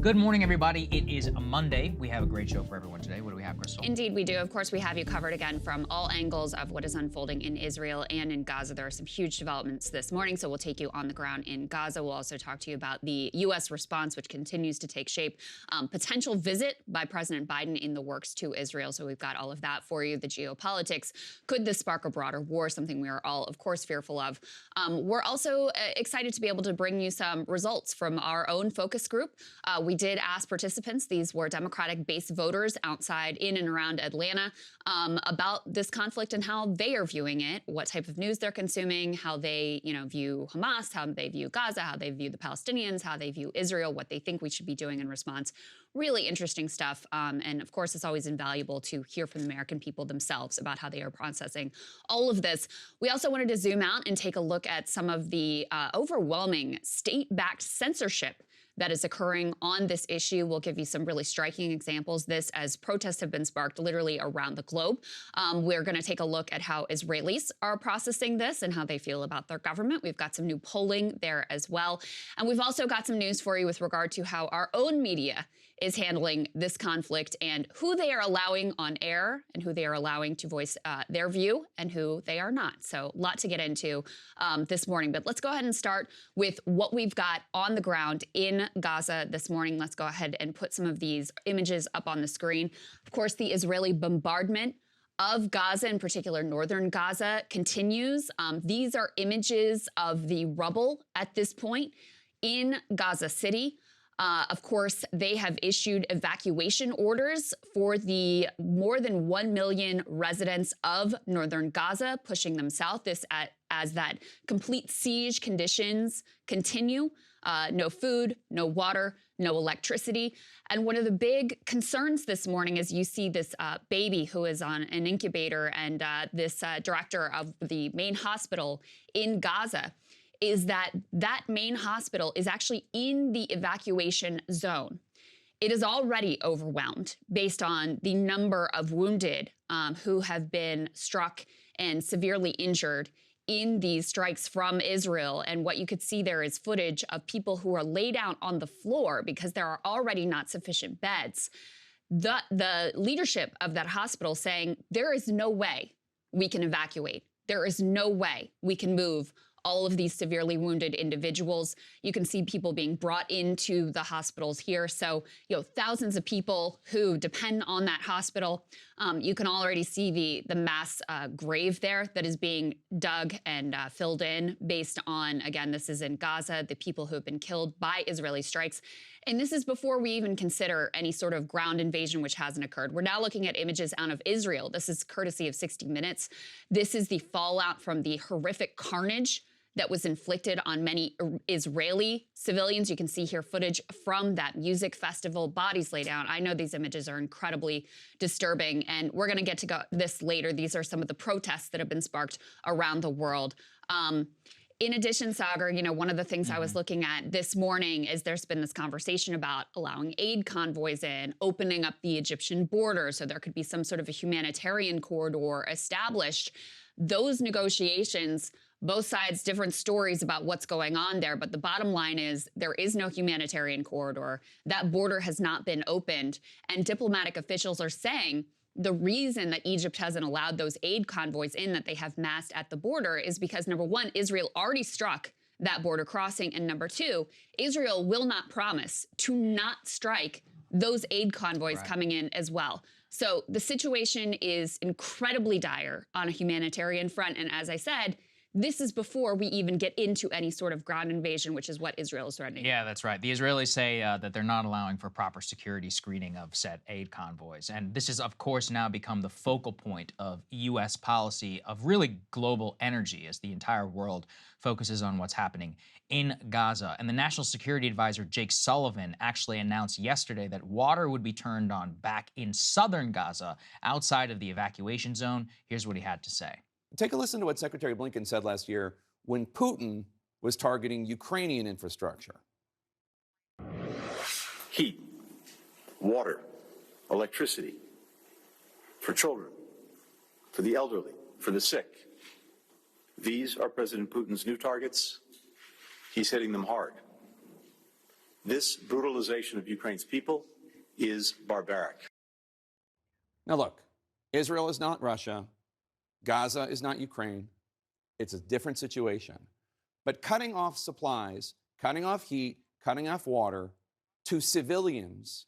Good morning, everybody. It is a Monday. We have a great show for everyone today. What do we have, Krystal? Indeed, we do. Of course, we have you covered again from all angles of what is unfolding in Israel and in Gaza. There are some huge developments this morning, so we'll take you on the ground in Gaza. We'll also talk to you about the U.S. response, which continues to take shape. Potential visit by President Biden in the works to Israel. So we've got all of that for you. The geopolitics. Could this spark a broader war? Something we are all, of course, fearful of. We're also excited to be able to bring you some results from our own focus group. We did ask participants, these were Democratic-based voters outside in and around Atlanta, about this conflict and how they are viewing it, what type of news they're consuming, how they, view Hamas, how they view Gaza, how they view the Palestinians, how they view Israel, what they think we should be doing in response. Really interesting stuff. And of course, it's always invaluable to hear from the American people themselves about how they are processing all of this. We also wanted to zoom out and take a look at some of the overwhelming state-backed censorship that is occurring on this issue. We'll give you some really striking examples. This as protests have been sparked literally around the globe. We're going to take a look at how Israelis are processing this and how they feel about their government. We've got some new polling there as well. And we've also got some news for you with regard to how our own media is handling this conflict and who they are allowing on air and who they are allowing to voice their view and who they are not. So a lot to get into this morning. But let's go ahead and start with what we've got on the ground in Gaza this morning. Let's go ahead and put some of these images up on the screen. Of course, the Israeli bombardment of Gaza, in particular northern Gaza, continues. These are images of the rubble at this point in Gaza City. Of course, they have issued evacuation orders for the more than 1 million residents of northern Gaza, pushing them south. This as that complete siege conditions continue. No food, no water, no electricity. And one of the big concerns this morning is you see this baby who is on an incubator and this director of the main hospital in Gaza is that main hospital is actually in the evacuation zone. It is already overwhelmed based on the number of wounded who have been struck and severely injured in these strikes from Israel. And what you could see there is footage of people who are laid out on the floor because there are already not sufficient beds. The leadership of that hospital saying there is no way we can evacuate. There is no way we can move all of these severely wounded individuals. You can see people being brought into the hospitals here. So, thousands of people who depend on that hospital. You can already see the mass grave there that is being dug and filled in based on, again, this is in Gaza, the people who have been killed by Israeli strikes. And this is before we even consider any sort of ground invasion, which hasn't occurred. We're now looking at images out of Israel. This is courtesy of 60 Minutes. This is the fallout from the horrific carnage that was inflicted on many Israeli civilians. You can see here footage from that music festival, bodies laid out. I know these images are incredibly disturbing, and we're going to get to this later. These are some of the protests that have been sparked around the world. In addition, Saagar, one of the things I was looking at this morning is there's been this conversation about allowing aid convoys in, opening up the Egyptian border so there could be some sort of a humanitarian corridor established. Those negotiations, both sides, different stories about what's going on there. But the bottom line is there is no humanitarian corridor. That border has not been opened. And diplomatic officials are saying the reason that Egypt hasn't allowed those aid convoys in that they have massed at the border is because, number one, Israel already struck that border crossing. And number two, Israel will not promise to not strike those aid convoys coming in as well. So the situation is incredibly dire on a humanitarian front. And as I said, this is before we even get into any sort of ground invasion, which is what Israel is threatening. Yeah, that's right. The Israelis say that they're not allowing for proper security screening of said aid convoys. And this has, of course, now become the focal point of U.S. policy of really global energy as the entire world focuses on what's happening in Gaza. And the National Security Advisor, Jake Sullivan, actually announced yesterday that water would be turned on back in southern Gaza outside of the evacuation zone. Here's what he had to say. Take a listen to what Secretary Blinken said last year when Putin was targeting Ukrainian infrastructure. Heat, water, electricity for children, for the elderly, for the sick. These are President Putin's new targets. He's hitting them hard. This brutalization of Ukraine's people is barbaric. Now, look, Israel is not Russia. Gaza is not Ukraine. It's a different situation. But cutting off supplies, cutting off heat, cutting off water to civilians,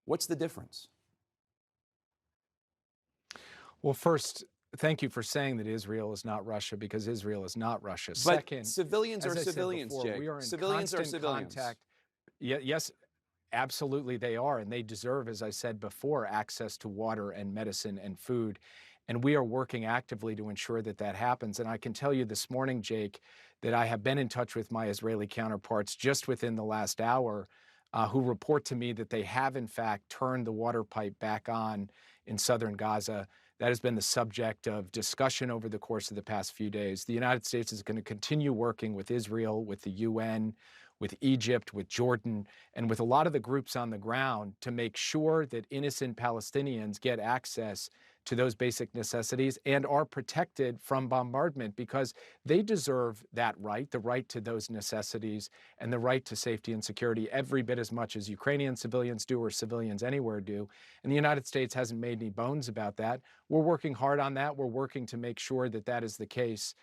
what's the difference? Well, first, thank you for saying that Israel is not Russia, because Israel is not Russia. But Second, civilians as are I said civilians, before, Jake. we are in Civilians are constant civilians. contact. Yes, absolutely they are, and they deserve, as I said before, access to water and medicine and food. And we are working actively to ensure that that happens. And I can tell you this morning, Jake, that I have been in touch with my Israeli counterparts just within the last hour, who report to me that they have, in fact, turned the water pipe back on in southern Gaza. That has been the subject of discussion over the course of the past few days. The United States is going to continue working with Israel, with the UN, with Egypt, with Jordan, and with a lot of the groups on the ground to make sure that innocent Palestinians get access to those basic necessities and are protected from bombardment, because they deserve that right, the right to those necessities and the right to safety and security every bit as much as Ukrainian civilians do or civilians anywhere do. And the United States hasn't made any bones about that. We're working hard on that. We're working to make sure that that is the case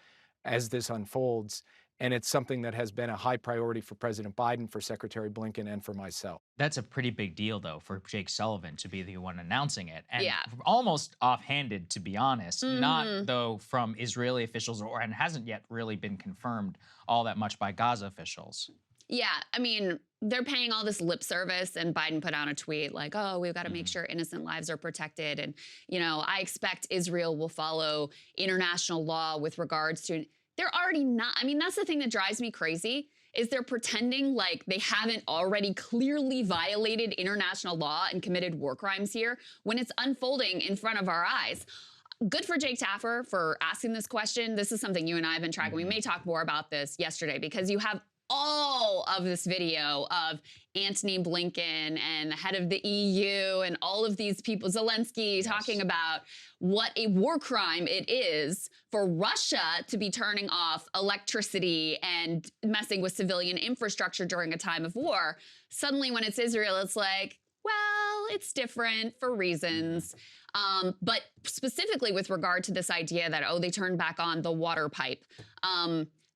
as this unfolds. And it's something that has been a high priority for President Biden, for Secretary Blinken, and for myself. That's a pretty big deal, though, for Jake Sullivan to be the one announcing it. And Yeah. almost offhanded, to be honest. Not, though, from Israeli officials, and hasn't yet really been confirmed all that much by Gaza officials. Yeah, I mean, they're paying all this lip service, and Biden put out a tweet like, oh, we've got to make sure innocent lives are protected. And, you know, I expect Israel will follow international law with regards to, they're already not. I mean, that's the thing that drives me crazy, is they're pretending like they haven't already clearly violated international law and committed war crimes here when it's unfolding in front of our eyes. Good for Jake Taffer for asking this question. This is something you and I have been tracking. We may talk more about this yesterday, because you have all of this video of Antony Blinken and the head of the EU and all of these people, Zelensky, talking about what a war crime it is for Russia to be turning off electricity and messing with civilian infrastructure during a time of war. Suddenly, when it's Israel, it's like, well, it's different for reasons. But specifically with regard to this idea that, oh, they turned back on the water pipe.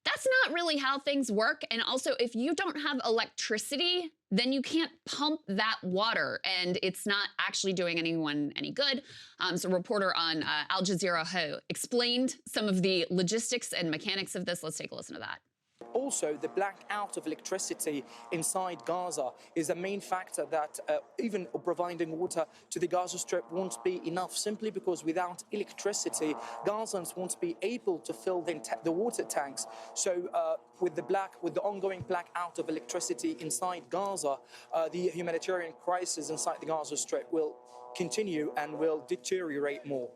That's not really how things work. And also, if you don't have electricity, then you can't pump that water, and it's not actually doing anyone any good. So a reporter on Al Jazeera who explained some of the logistics and mechanics of this. Let's take a listen to that. Also, the blackout of electricity inside Gaza is a main factor that even providing water to the Gaza Strip won't be enough, simply because without electricity, Gazans won't be able to fill the water tanks. So with the ongoing blackout of electricity inside Gaza, the humanitarian crisis inside the Gaza Strip will continue and will deteriorate more.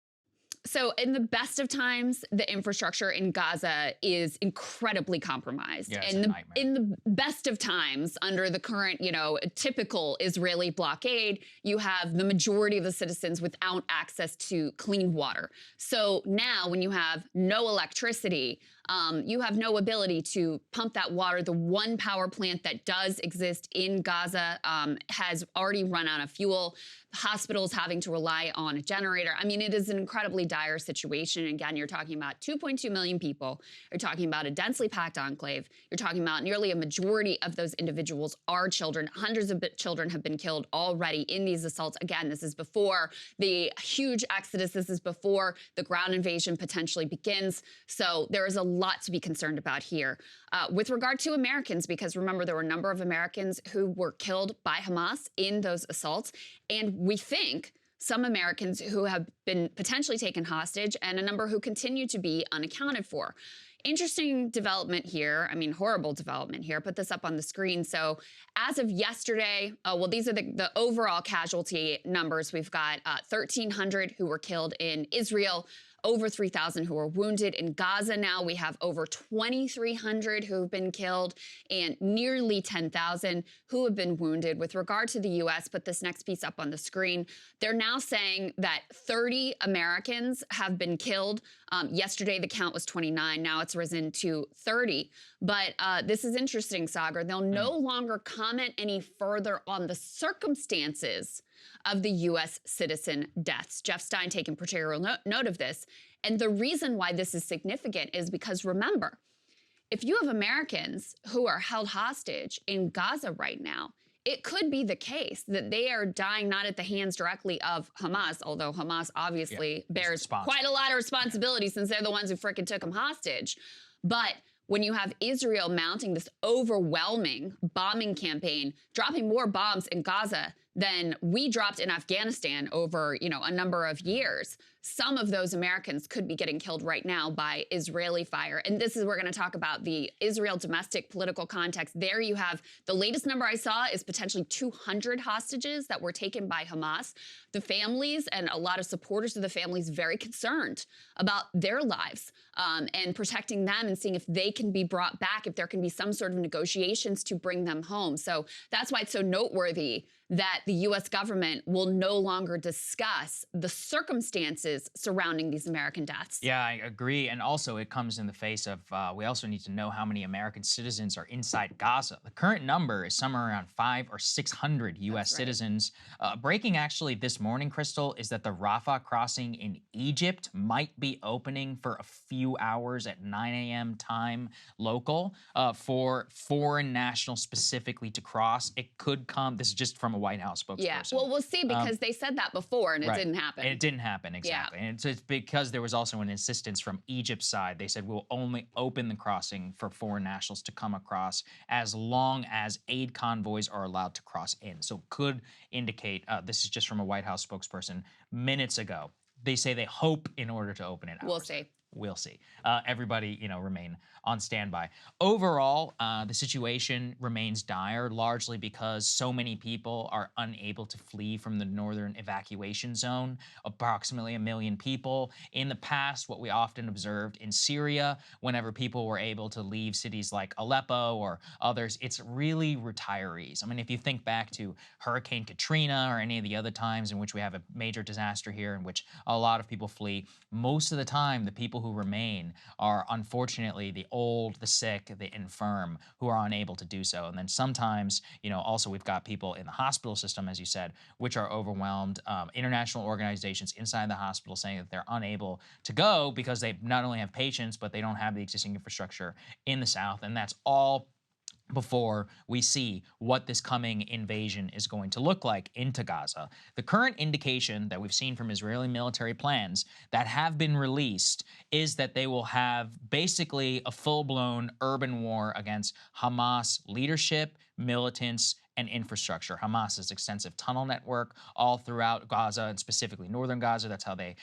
So in the best of times, the infrastructure in Gaza is incredibly compromised. Yeah, it's and a nightmare. in the best of times, under the current, typical Israeli blockade, you have the majority of the citizens without access to clean water. So now when you have no electricity, you have no ability to pump that water. The one power plant that does exist in Gaza has already run out of fuel. Hospitals having to rely on a generator. I mean, it is an incredibly dire situation. Again, you're talking about 2.2 million people. You're talking about a densely packed enclave. You're talking about nearly a majority of those individuals are children. Hundreds of children have been killed already in these assaults. Again, this is before the huge exodus. This is before the ground invasion potentially begins. So there is a lot to be concerned about here. With regard to Americans, because remember, there were a number of Americans who were killed by Hamas in those assaults. And we think some Americans who have been potentially taken hostage, and a number who continue to be unaccounted for. Interesting development here. I mean, horrible development here. Put this up on the screen. So as of yesterday, these are the overall casualty numbers. We've got 1,300 who were killed in Israel, over 3,000 who are wounded. In Gaza now, we have over 2,300 who have been killed and nearly 10,000 who have been wounded. With regard to the U.S., put this next piece up on the screen. They're now saying that 30 Americans have been killed. Yesterday, the count was 29. Now it's risen to 30. But this is interesting, Saagar. They'll no longer comment any further on the circumstances of the U.S. citizen deaths. Jeff Stein taking particular note of this. And the reason why this is significant is because, remember, if you have Americans who are held hostage in Gaza right now, it could be the case that they are dying not at the hands directly of Hamas, although Hamas obviously bears quite a lot of responsibility since they're the ones who frickin' took them hostage. But when you have Israel mounting this overwhelming bombing campaign, dropping more bombs in Gaza than we dropped in Afghanistan over, a number of years, some of those Americans could be getting killed right now by Israeli fire. And this is, we're going to talk about the Israel domestic political context. There you have, the latest number I saw is potentially 200 hostages that were taken by Hamas. The families and a lot of supporters of the families very concerned about their lives and protecting them and seeing if they can be brought back, if there can be some sort of negotiations to bring them home. So that's why it's so noteworthy that the U.S. government will no longer discuss the circumstances surrounding these American deaths. Yeah, I agree. And also it comes in the face of, we also need to know how many American citizens are inside Gaza. The current number is somewhere around 500 or 600 U.S. citizens. Breaking actually this morning, Krystal, is that the Rafah crossing in Egypt might be opening for a few hours at 9 a.m. time local for foreign nationals specifically to cross. It could come, this is just from a White House spokesperson. Yeah, well, we'll see, because they said that before and it didn't happen. And it didn't happen, exactly. Yeah. And it's because there was also an insistence from Egypt's side. They said, we'll only open the crossing for foreign nationals to come across as long as aid convoys are allowed to cross in. So could indicate, this is just from a White House spokesperson minutes ago. They say they hope in order to open it. We'll see. We'll see. Everybody, remain on standby. Overall, the situation remains dire, largely because so many people are unable to flee from the northern evacuation zone, approximately 1 million people. In the past, what we often observed in Syria, whenever people were able to leave cities like Aleppo or others, it's really retirees. I mean, if you think back to Hurricane Katrina or any of the other times in which we have a major disaster here in which a lot of people flee, most of the time, the people who remain are unfortunately the old, the sick, the infirm who are unable to do so. And then sometimes, also we've got people in the hospital system, as you said, which are overwhelmed. International organizations inside the hospital saying that they're unable to go because they not only have patients, but they don't have the existing infrastructure in the South. And that's all before we see what this coming invasion is going to look like into Gaza. The current indication that we've seen from Israeli military plans that have been released is that they will have basically a full-blown urban war against Hamas leadership, militants, and infrastructure. Hamas's extensive tunnel network all throughout Gaza and specifically northern Gaza. That's how they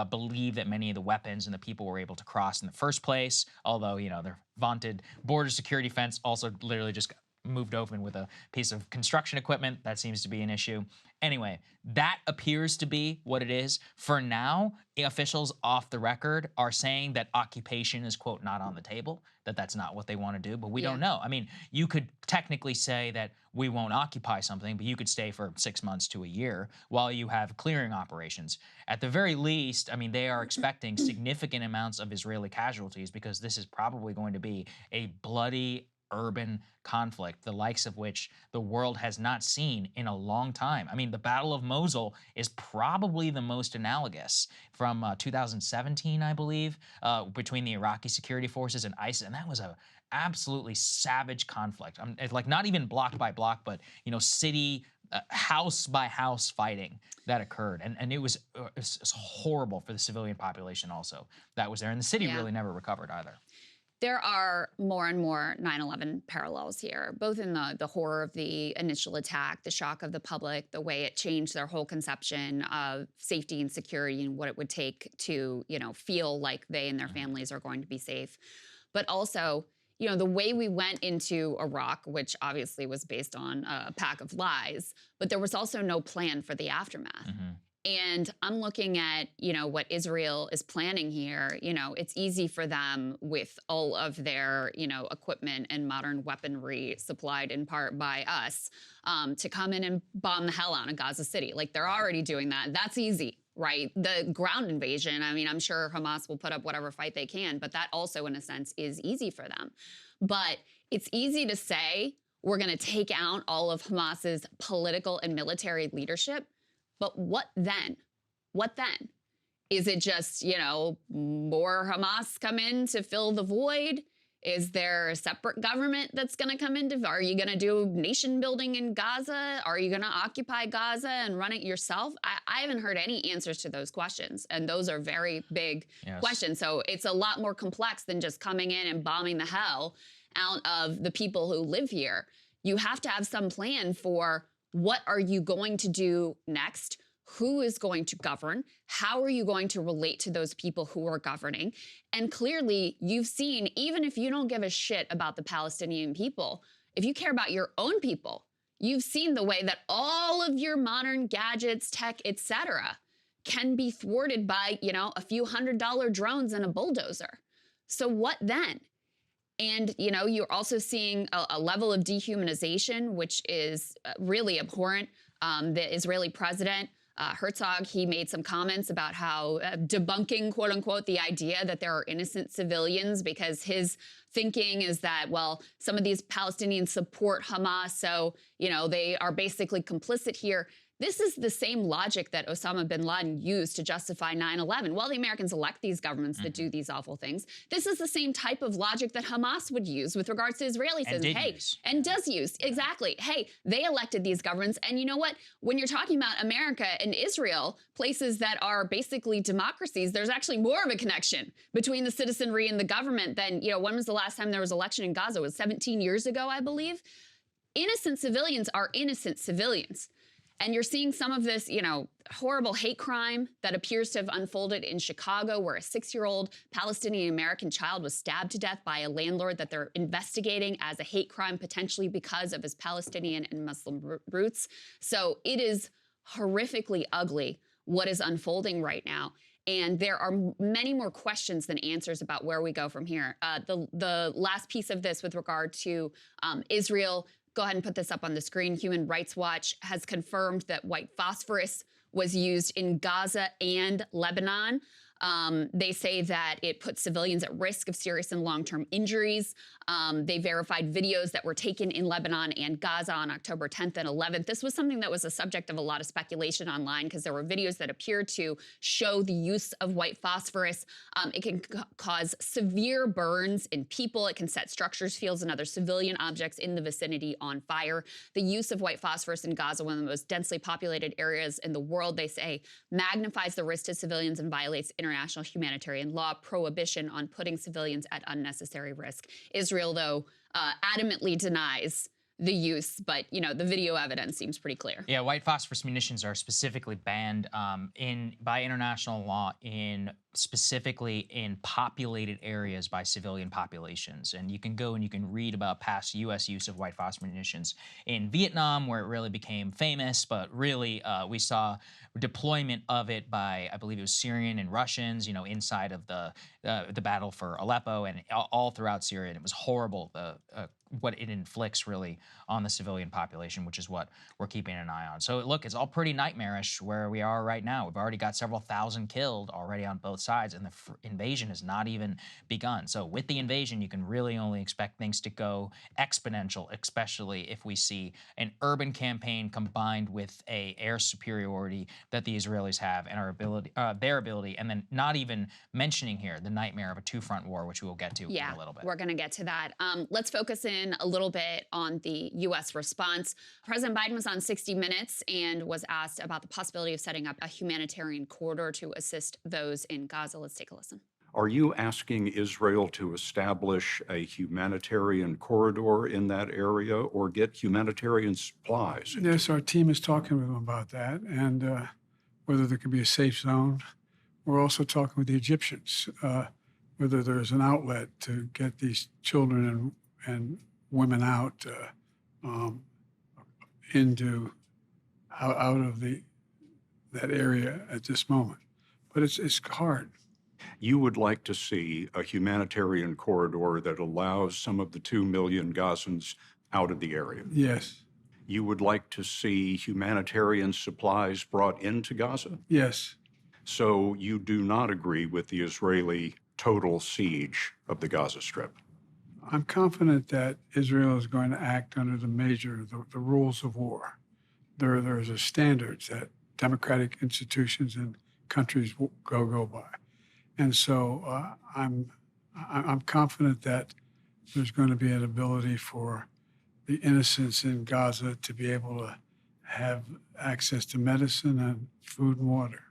believe that many of the weapons and the people were able to cross in the first place. Although, their vaunted border security fence also literally just got moved open with a piece of construction equipment. That seems to be an issue. Anyway, that appears to be what it is. For now, officials off the record are saying that occupation is, quote, not on the table, that that's not what they want to do, but we don't know. I mean, you could technically say that we won't occupy something, but you could stay for 6 months to a year while you have clearing operations. At the very least, I mean, they are expecting significant amounts of Israeli casualties because this is probably going to be a bloody urban conflict, the likes of which the world has not seen in a long time. I mean, the Battle of Mosul is probably the most analogous from 2017, I believe, between the Iraqi security forces and ISIS, and that was a absolutely savage conflict. It's like not even block by block, but city, house by house fighting that occurred, and it was horrible for the civilian population also that was there, and the city really never recovered either. There are more and more 9/11 parallels here, both in the horror of the initial attack, the shock of the public, the way it changed their whole conception of safety and security and what it would take to, feel like they and their families are going to be safe. But also, the way we went into Iraq, which obviously was based on a pack of lies, but there was also no plan for the aftermath. And I'm looking at, what Israel is planning here. It's easy for them with all of their, equipment and modern weaponry supplied in part by us to come in and bomb the hell out of Gaza City. Like, they're already doing that. That's easy, right? The ground invasion, I mean, I'm sure Hamas will put up whatever fight they can, but that also, in a sense, is easy for them. But it's easy to say we're going to take out all of Hamas's political and military leadership. But what then? What then? Is it just, more Hamas come in to fill the void? Is there a separate government that's going to come in? Are you going to do nation building in Gaza? Are you going to occupy Gaza and run it yourself? I haven't heard any answers to those questions. And those are very big questions. So it's a lot more complex than just coming in and bombing the hell out of the people who live here. You have to have some plan for what are you going to do next? Who is going to govern? How are you going to relate to those people who are governing? And clearly, you've seen, even if you don't give a shit about the Palestinian people, if you care about your own people, you've seen the way that all of your modern gadgets, tech, etc., can be thwarted by, a few $100 drones and a bulldozer. So what then? And, you're also seeing a level of dehumanization, which is really abhorrent. The Israeli president, Herzog, he made some comments about how debunking, quote unquote, the idea that there are innocent civilians, because his thinking is that, well, some of these Palestinians support Hamas, so, they are basically complicit here. This is the same logic that Osama bin Laden used to justify 9/11. Well, the Americans elect these governments that do these awful things. This is the same type of logic that Hamas would use with regards to Israelis. And does use. Exactly. Hey, they elected these governments. And you know what? When you're talking about America and Israel, places that are basically democracies, there's actually more of a connection between the citizenry and the government than, when was the last time there was election in Gaza? It was 17 years ago, I believe. Innocent civilians are innocent civilians. And you're seeing some of this, horrible hate crime that appears to have unfolded in Chicago, where a 6-year-old Palestinian American child was stabbed to death by a landlord that they're investigating as a hate crime, potentially because of his Palestinian and Muslim roots. So it is horrifically ugly what is unfolding right now. And there are many more questions than answers about where we go from here. The last piece of this with regard to Israel, go ahead and put this up on the screen. Human Rights Watch has confirmed that white phosphorus was used in Gaza and Lebanon. They say that it puts civilians at risk of serious and long-term injuries. They verified videos that were taken in Lebanon and Gaza on October 10th and 11th. This was something that was a subject of a lot of speculation online because there were videos that appeared to show the use of white phosphorus. It can cause severe burns in people. It can set structures, fields, and other civilian objects in the vicinity on fire. The use of white phosphorus in Gaza, one of the most densely populated areas in the world, they say, magnifies the risk to civilians and violates international humanitarian law, prohibition on putting civilians at unnecessary risk. Israel, though, adamantly denies the use, but, the video evidence seems pretty clear. Yeah, white phosphorus munitions are specifically banned by international law specifically in populated areas by civilian populations. And you can go and you can read about past U.S. use of white phosphorus munitions in Vietnam, where it really became famous, but really we saw deployment of it by, I believe it was Syrian and Russians, inside of the battle for Aleppo and all throughout Syria. And it was horrible, what it inflicts really on the civilian population, which is what we're keeping an eye on. So look, it's all pretty nightmarish where we are right now. We've already got several thousand killed already on both sides, and the invasion has not even begun. So with the invasion, you can really only expect things to go exponential, especially if we see an urban campaign combined with a air superiority that the Israelis have and their ability, and then not even mentioning here the nightmare of a two-front war, which we will get to in a little bit. We're going to get to that. Let's focus in a little bit on the U.S. response. President Biden was on 60 Minutes and was asked about the possibility of setting up a humanitarian corridor to assist those in Gaza. Let's take a listen. Are you asking Israel to establish a humanitarian corridor in that area or get humanitarian supplies? Yes, our team is talking with them about that and whether there can be a safe zone. We're also talking with the Egyptians, whether there's an outlet to get these children and women out out of the that area at this moment. But it's hard. You would like to see a humanitarian corridor that allows some of the 2 million Gazans out of the area. Yes. You would like to see humanitarian supplies brought into Gaza. Yes. So you do not agree with the Israeli total siege of the Gaza Strip. I'm confident that Israel is going to act under the rules of war. There's a standards that democratic institutions and countries go by. And so I'm confident that there's going to be an ability for the innocents in Gaza to be able to have access to medicine and food and water.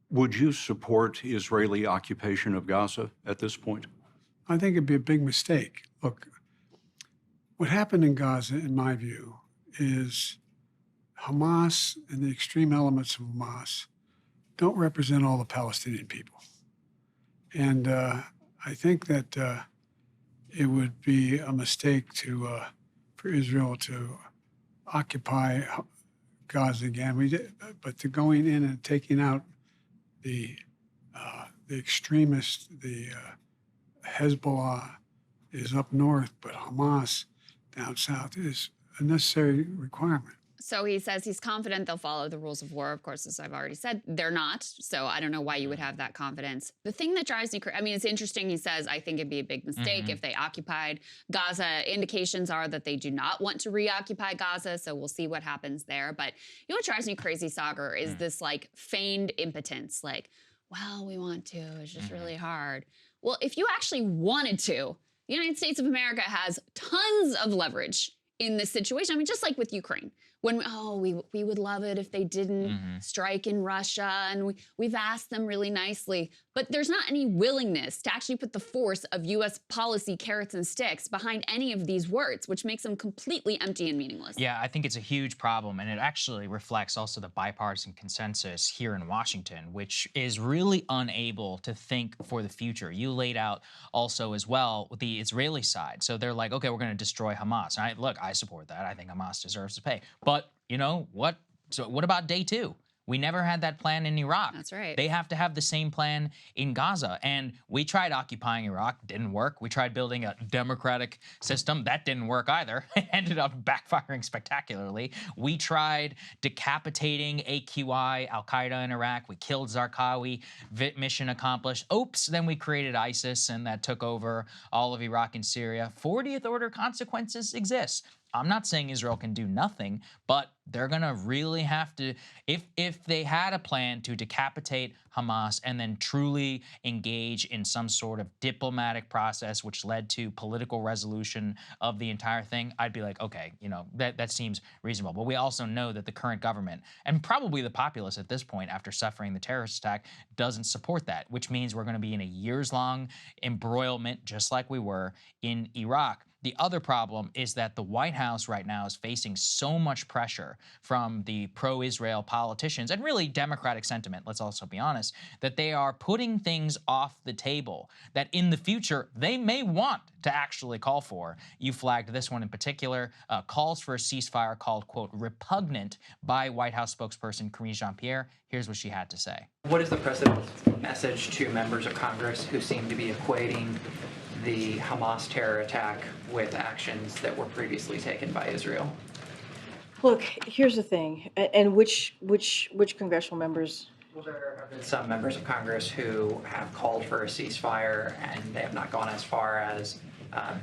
Would you support Israeli occupation of Gaza at this point? I think it'd be a big mistake. Look, what happened in Gaza, in my view, is Hamas and the extreme elements of Hamas don't represent all the Palestinian people. And I think that it would be a mistake for Israel to occupy Gaza again. But to going in and taking out the extremists, the Hezbollah is up north, but Hamas down south is a necessary requirement. So he says he's confident they'll follow the rules of war. Of course, as I've already said, they're not. So I don't know why you would have that confidence. The thing that drives me crazy, I mean, it's interesting. He says, I think it'd be a big mistake if they occupied Gaza. Indications are that they do not want to reoccupy Gaza. So we'll see what happens there. But you know what drives me crazy, Saagar, is this like feigned impotence. Like, well, we want to. It's just really hard. Well, if you actually wanted to, the United States of America has tons of leverage in this situation. I mean, just like with Ukraine. When, we would love it if they didn't strike in Russia, and we've asked them really nicely. But there's not any willingness to actually put the force of U.S. policy carrots and sticks behind any of these words, which makes them completely empty and meaningless. Yeah, I think it's a huge problem, and it actually reflects also the bipartisan consensus here in Washington, which is really unable to think for the future. You laid out also as well with the Israeli side. So they're like, okay, we're going to destroy Hamas. Look, I support that. I think Hamas deserves to pay. But you know what? So what about day two? We never had that plan in Iraq. That's right. They have to have the same plan in Gaza. And we tried occupying Iraq, didn't work. We tried building a democratic system, that didn't work either. It ended up backfiring spectacularly. We tried decapitating AQI, Al-Qaeda in Iraq. We killed Zarqawi, mission accomplished. Oops, then we created ISIS, and that took over all of Iraq and Syria. 40th order consequences exist. I'm not saying Israel can do nothing, but they're going to really have to, if they had a plan to decapitate Hamas and then truly engage in some sort of diplomatic process which led to political resolution of the entire thing, I'd be like, okay, you know, that seems reasonable. But we also know that the current government, and probably the populace at this point after suffering the terrorist attack, doesn't support that, which means we're going to be in a years-long embroilment just like we were in Iraq. The other problem is that the White House right now is facing so much pressure from the pro-Israel politicians and really Democratic sentiment, let's also be honest, that they are putting things off the table that in the future they may want to actually call for. You flagged this one in particular, calls for a ceasefire called, quote, repugnant by White House spokesperson Karine Jean-Pierre. Here's what she had to say. What is the president's message to members of Congress who seem to be equating the Hamas terror attack with actions that were previously taken by Israel? Look, here's the thing, and which congressional members? Well, there have been some members of Congress who have called for a ceasefire, and they have not gone as far as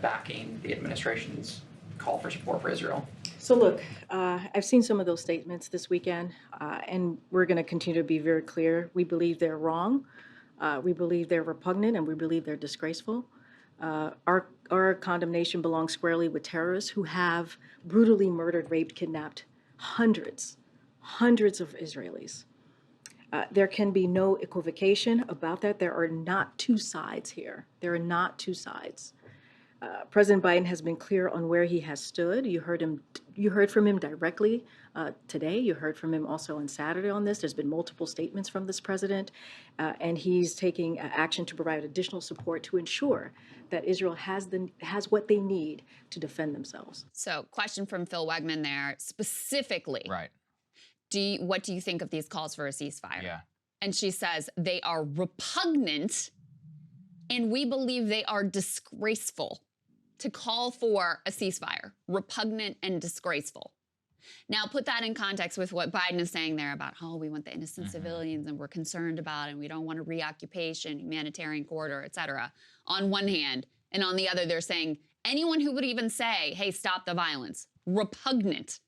backing the administration's call for support for Israel. So look, I've seen some of those statements this weekend, and we're going to continue to be very clear. We believe they're wrong. We believe they're repugnant, and we believe they're disgraceful. Our condemnation belongs squarely with terrorists who have brutally murdered, raped, kidnapped hundreds of Israelis. There can be no equivocation about that. There are not two sides here. There are not two sides. President Biden has been clear on where he has stood. You heard from him directly today. You heard from him also on Saturday on this. There's been multiple statements from this president, and he's taking action to provide additional support to ensure that Israel has what they need to defend themselves. So, question from Phil Wegman there, specifically. Right. what do you think of these calls for a ceasefire? Yeah. And she says, they are repugnant, and we believe they are disgraceful. To call for a ceasefire, repugnant and disgraceful. Now, put that in context with what Biden is saying there about, oh, we want the innocent civilians and we're concerned about, and we don't want a reoccupation, humanitarian corridor, et cetera, on one hand. And on the other, they're saying anyone who would even say, hey, stop the violence, repugnant.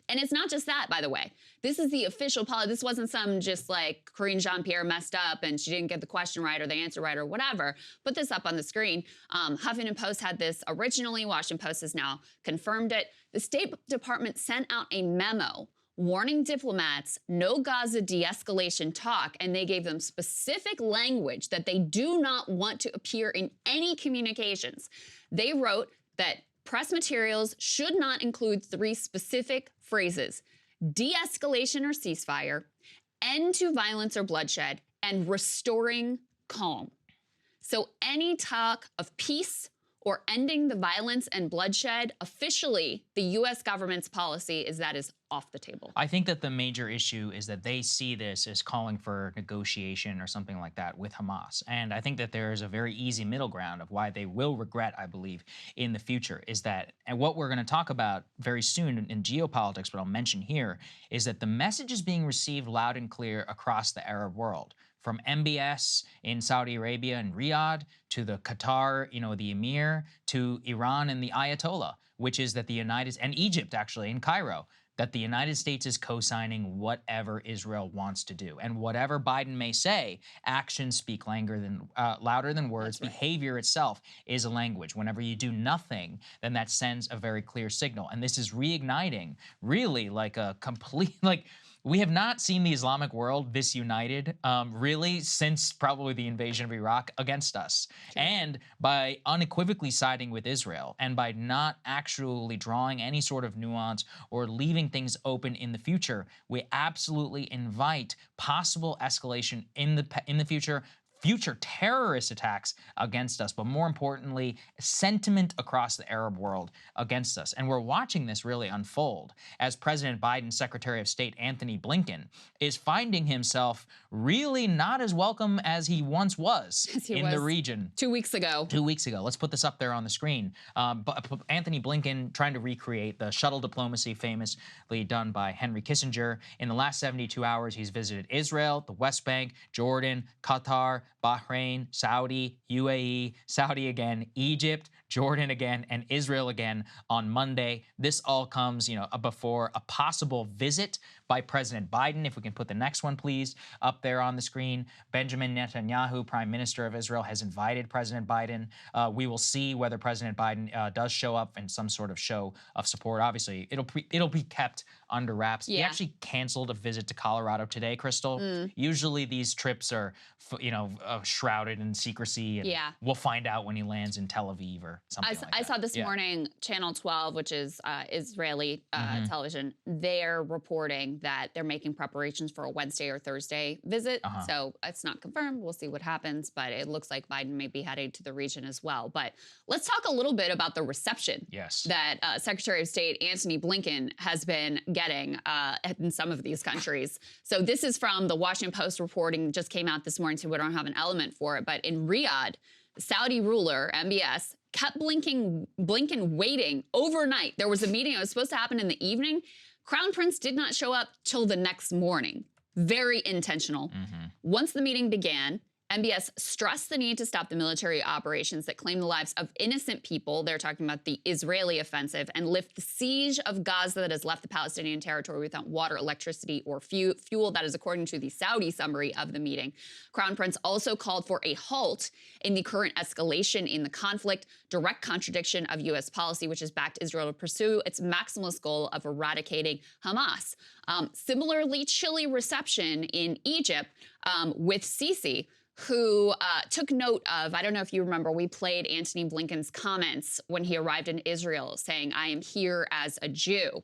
And it's not just that, by the way. This is the official policy. This wasn't some just like Karine Jean-Pierre messed up and she didn't get the question right or the answer right or whatever. Put this up on the screen. Huffington Post had this originally. Washington Post has now confirmed it. The State Department sent out a memo warning diplomats no Gaza de-escalation talk, and they gave them specific language that they do not want to appear in any communications. They wrote that press materials should not include 3 specific phrases: de-escalation or ceasefire, end to violence or bloodshed, and restoring calm. So any talk of peace or ending the violence and bloodshed, officially, the U.S. government's policy is that is off the table. I think that the major issue is that they see this as calling for negotiation or something like that with Hamas. And I think that there is a very easy middle ground of why they will regret, I believe, in the future is that, and what we're going to talk about very soon in geopolitics, but I'll mention here, is that the message is being received loud and clear across the Arab world. From MBS in Saudi Arabia and Riyadh to the Qatar, the Emir, to Iran and the Ayatollah, which is that the and Egypt actually in Cairo, that the United States is co-signing whatever Israel wants to do. And whatever Biden may say, actions speak louder than words. Right. Behavior itself is a language. Whenever you do nothing, then that sends a very clear signal. And this is reigniting really like a complete, we have not seen the Islamic world this united, really, since probably the invasion of Iraq against us. Sure. And by unequivocally siding with Israel and by not actually drawing any sort of nuance or leaving things open in the future, we absolutely invite possible escalation in the future terrorist attacks against us, but more importantly, sentiment across the Arab world against us. And we're watching this really unfold as President Biden's Secretary of State, Anthony Blinken, is finding himself really not as welcome as he once was in the region. 2 weeks ago. 2 weeks ago. Let's put this up there on the screen. But Anthony Blinken trying to recreate the shuttle diplomacy famously done by Henry Kissinger. In the last 72 hours, he's visited Israel, the West Bank, Jordan, Qatar, Bahrain, Saudi, UAE, Saudi again, Egypt, Jordan again, and Israel again on Monday. This all comes, before a possible visit by President Biden. If we can put the next one, please, up there on the screen. Benjamin Netanyahu, Prime Minister of Israel, has invited President Biden. We will see whether President Biden does show up in some sort of show of support. Obviously, it'll be kept under wraps. Yeah. He actually canceled a visit to Colorado today, Krystal. Usually these trips are, shrouded in secrecy, and we'll find out when he lands in Tel Aviv or something like that. I saw this morning, Channel 12, which is Israeli television, they're reporting that they're making preparations for a Wednesday or Thursday visit. So it's not confirmed. We'll see what happens, but it looks like Biden may be headed to the region as well. But let's talk a little bit about the reception that Secretary of State Antony Blinken has been getting in some of these countries. So this is from the Washington Post reporting, just came out this morning, so we don't have an element for it. But in Riyadh, Saudi ruler, MBS, kept Blinken waiting overnight. There was a meeting that was supposed to happen in the evening. Crown Prince did not show up till the next morning. Very intentional. Once the meeting began, MBS stressed the need to stop the military operations that claim the lives of innocent people. They're talking about the Israeli offensive, and lift the siege of Gaza that has left the Palestinian territory without water, electricity, or fuel. That is according to the Saudi summary of the meeting. Crown Prince also called for a halt in the current escalation in the conflict, direct contradiction of U.S. policy, which has backed Israel to pursue its maximalist goal of eradicating Hamas. Similarly, chilly reception in Egypt with Sisi, who took note of, I don't know if you remember, we played Antony Blinken's comments when he arrived in Israel saying, I am here as a Jew.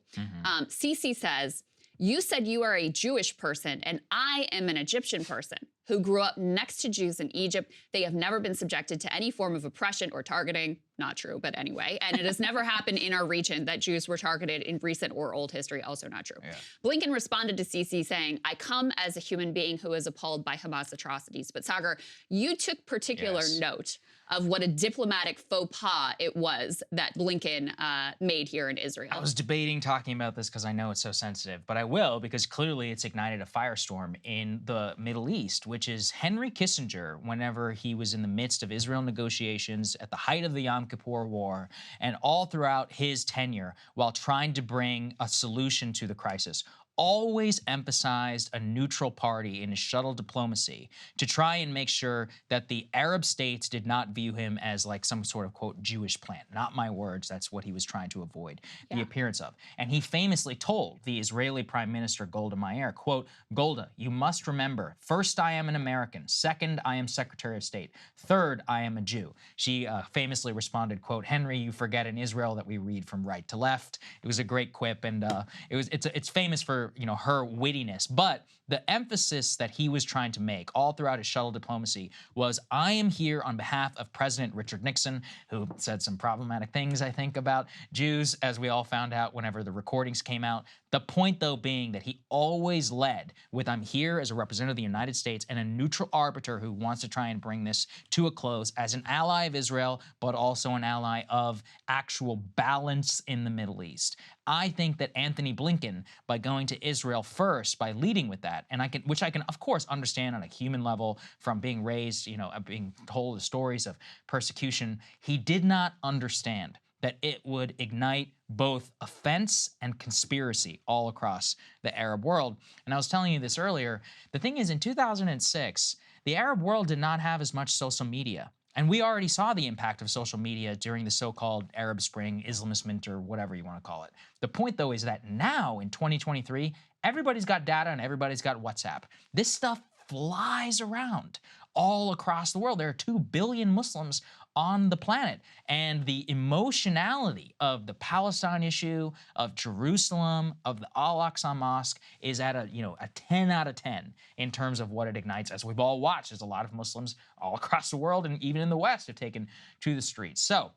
Sisi says, you said you are a Jewish person and I am an Egyptian person. who grew up next to Jews in Egypt. They have never been subjected to any form of oppression or targeting. Not true, but anyway. And it has never happened in our region that Jews were targeted in recent or old history. Also not true. Yeah. Blinken responded to Sisi saying, I come as a human being who is appalled by Hamas atrocities. But Saagar, you took particular note of what a diplomatic faux pas it was that Blinken made here in Israel. I was debating talking about this because I know it's so sensitive, but I will because clearly it's ignited a firestorm in the Middle East, which is Henry Kissinger, whenever he was in the midst of Israel negotiations at the height of the Yom Kippur War and all throughout his tenure while trying to bring a solution to the crisis, always emphasized a neutral party in his shuttle diplomacy to try and make sure that the Arab states did not view him as like some sort of, quote, Jewish plant. Not my words. That's what he was trying to avoid the appearance of. And he famously told the Israeli Prime Minister Golda Meir, quote, Golda, you must remember, first, I am an American. Second, I am Secretary of State. Third, I am a Jew. She famously responded, quote, Henry, you forget in Israel that we read from right to left. It was a great quip, and it's famous for her wittiness, but the emphasis that he was trying to make all throughout his shuttle diplomacy was, I am here on behalf of President Richard Nixon, who said some problematic things, I think, about Jews, as we all found out whenever the recordings came out. The point, though, being that he always led with, I'm here as a representative of the United States and a neutral arbiter who wants to try and bring this to a close as an ally of Israel, but also an ally of actual balance in the Middle East. I think that Anthony Blinken, by going to Israel first, by leading with that, and which I can of course understand on a human level from being raised, being told the stories of persecution, he did not understand that it would ignite both offense and conspiracy all across the Arab world. And I was telling you this earlier, the thing is, in 2006, the Arab world did not have as much social media. And we already saw the impact of social media during the so-called Arab Spring, Islamist Winter, whatever you want to call it. The point, though, is that now in 2023, everybody's got data and everybody's got WhatsApp. This stuff flies around all across the world. There are 2 billion Muslims on the planet. And the emotionality of the Palestine issue, of Jerusalem, of the Al-Aqsa Mosque is at a 10 out of 10 in terms of what it ignites. As we've all watched, there's a lot of Muslims all across the world and even in the West have taken to the streets. So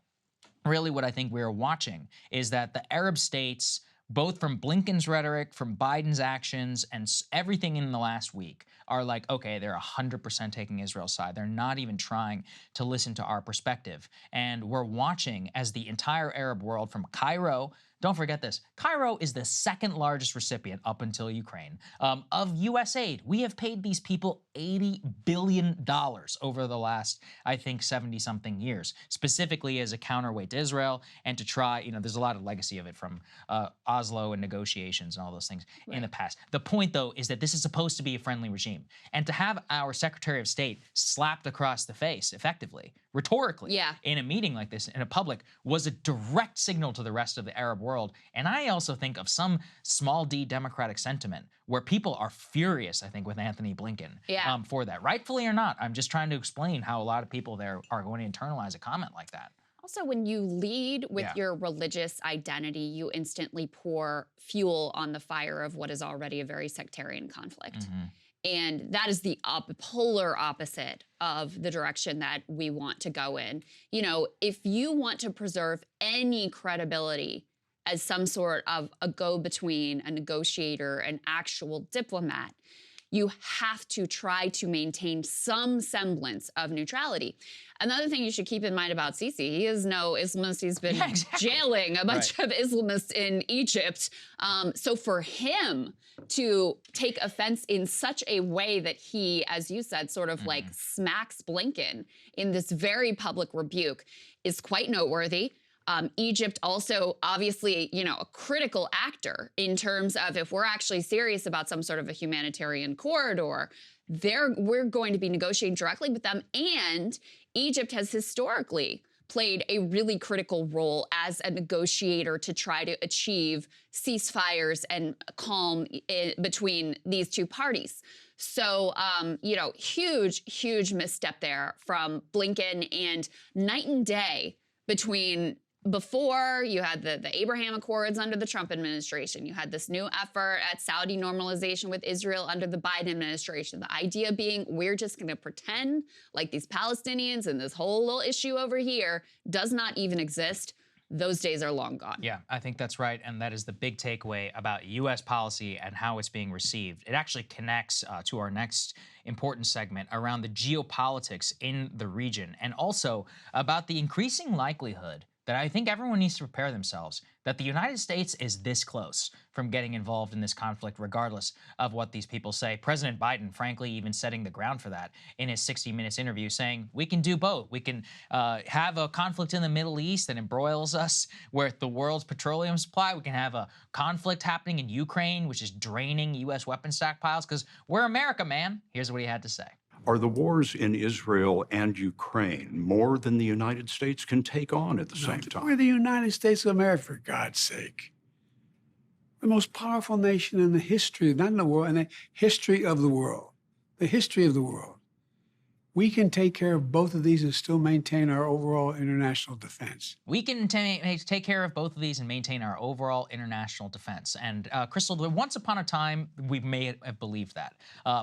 really what I think we're watching is that the Arab states, both from Blinken's rhetoric, from Biden's actions, and everything in the last week, are like, okay, they're 100% taking Israel's side. They're not even trying to listen to our perspective. And we're watching as the entire Arab world, from Cairo, don't forget this, Cairo is the second largest recipient up until Ukraine of U.S. aid. We have paid these people $80 billion over the last, I think, 70-something years, specifically as a counterweight to Israel and to try, there's a lot of legacy of it from Oslo and negotiations and all those things in the past. The point, though, is that this is supposed to be a friendly regime. And to have our Secretary of State slapped across the face, effectively, rhetorically, in a meeting like this, in a public, was a direct signal to the rest of the Arab world. And I also think of some small d democratic sentiment where people are furious, I think, with Anthony Blinken for that. Rightfully or not, I'm just trying to explain how a lot of people there are going to internalize a comment like that. Also, when you lead with your religious identity, you instantly pour fuel on the fire of what is already a very sectarian conflict. And that is the polar opposite of the direction that we want to go in. If you want to preserve any credibility as some sort of a go-between, a negotiator, an actual diplomat, you have to try to maintain some semblance of neutrality. Another thing you should keep in mind about Sisi, he is no Islamist. He's been jailing a bunch of Islamists in Egypt. So for him to take offense in such a way that he, as you said, sort of like smacks Blinken in this very public rebuke is quite noteworthy. Egypt also, obviously, a critical actor in terms of if we're actually serious about some sort of a humanitarian corridor, we're going to be negotiating directly with them. And Egypt has historically played a really critical role as a negotiator to try to achieve ceasefires and calm between these two parties. So, huge misstep there from Blinken, and night and day between before you had the Abraham Accords under the Trump administration, you had this new effort at Saudi normalization with Israel under the Biden administration. The idea being we're just going to pretend like these Palestinians and this whole little issue over here does not even exist. Those days are long gone. Yeah, I think that's right. And that is the big takeaway about U.S. policy and how it's being received. It actually connects to our next important segment around the geopolitics in the region, and also about the increasing likelihood that I think everyone needs to prepare themselves that the United States is this close from getting involved in this conflict, regardless of what these people say. President Biden, frankly, even setting the ground for that in his 60 Minutes interview, saying we can do both. We can have a conflict in the Middle East that embroils us with the world's petroleum supply. We can have a conflict happening in Ukraine, which is draining U.S. weapon stockpiles, because we're America, man. Here's what he had to say. Are the wars in Israel and Ukraine more than the United States can take on at the same time? We're the United States of America, for God's sake. The most powerful nation in the history, not in the world, in the history of the world. The history of the world. We can take care of both of these and still maintain our overall international defense. We can take care of both of these and maintain our overall international defense. And Krystal, once upon a time, we may have believed that.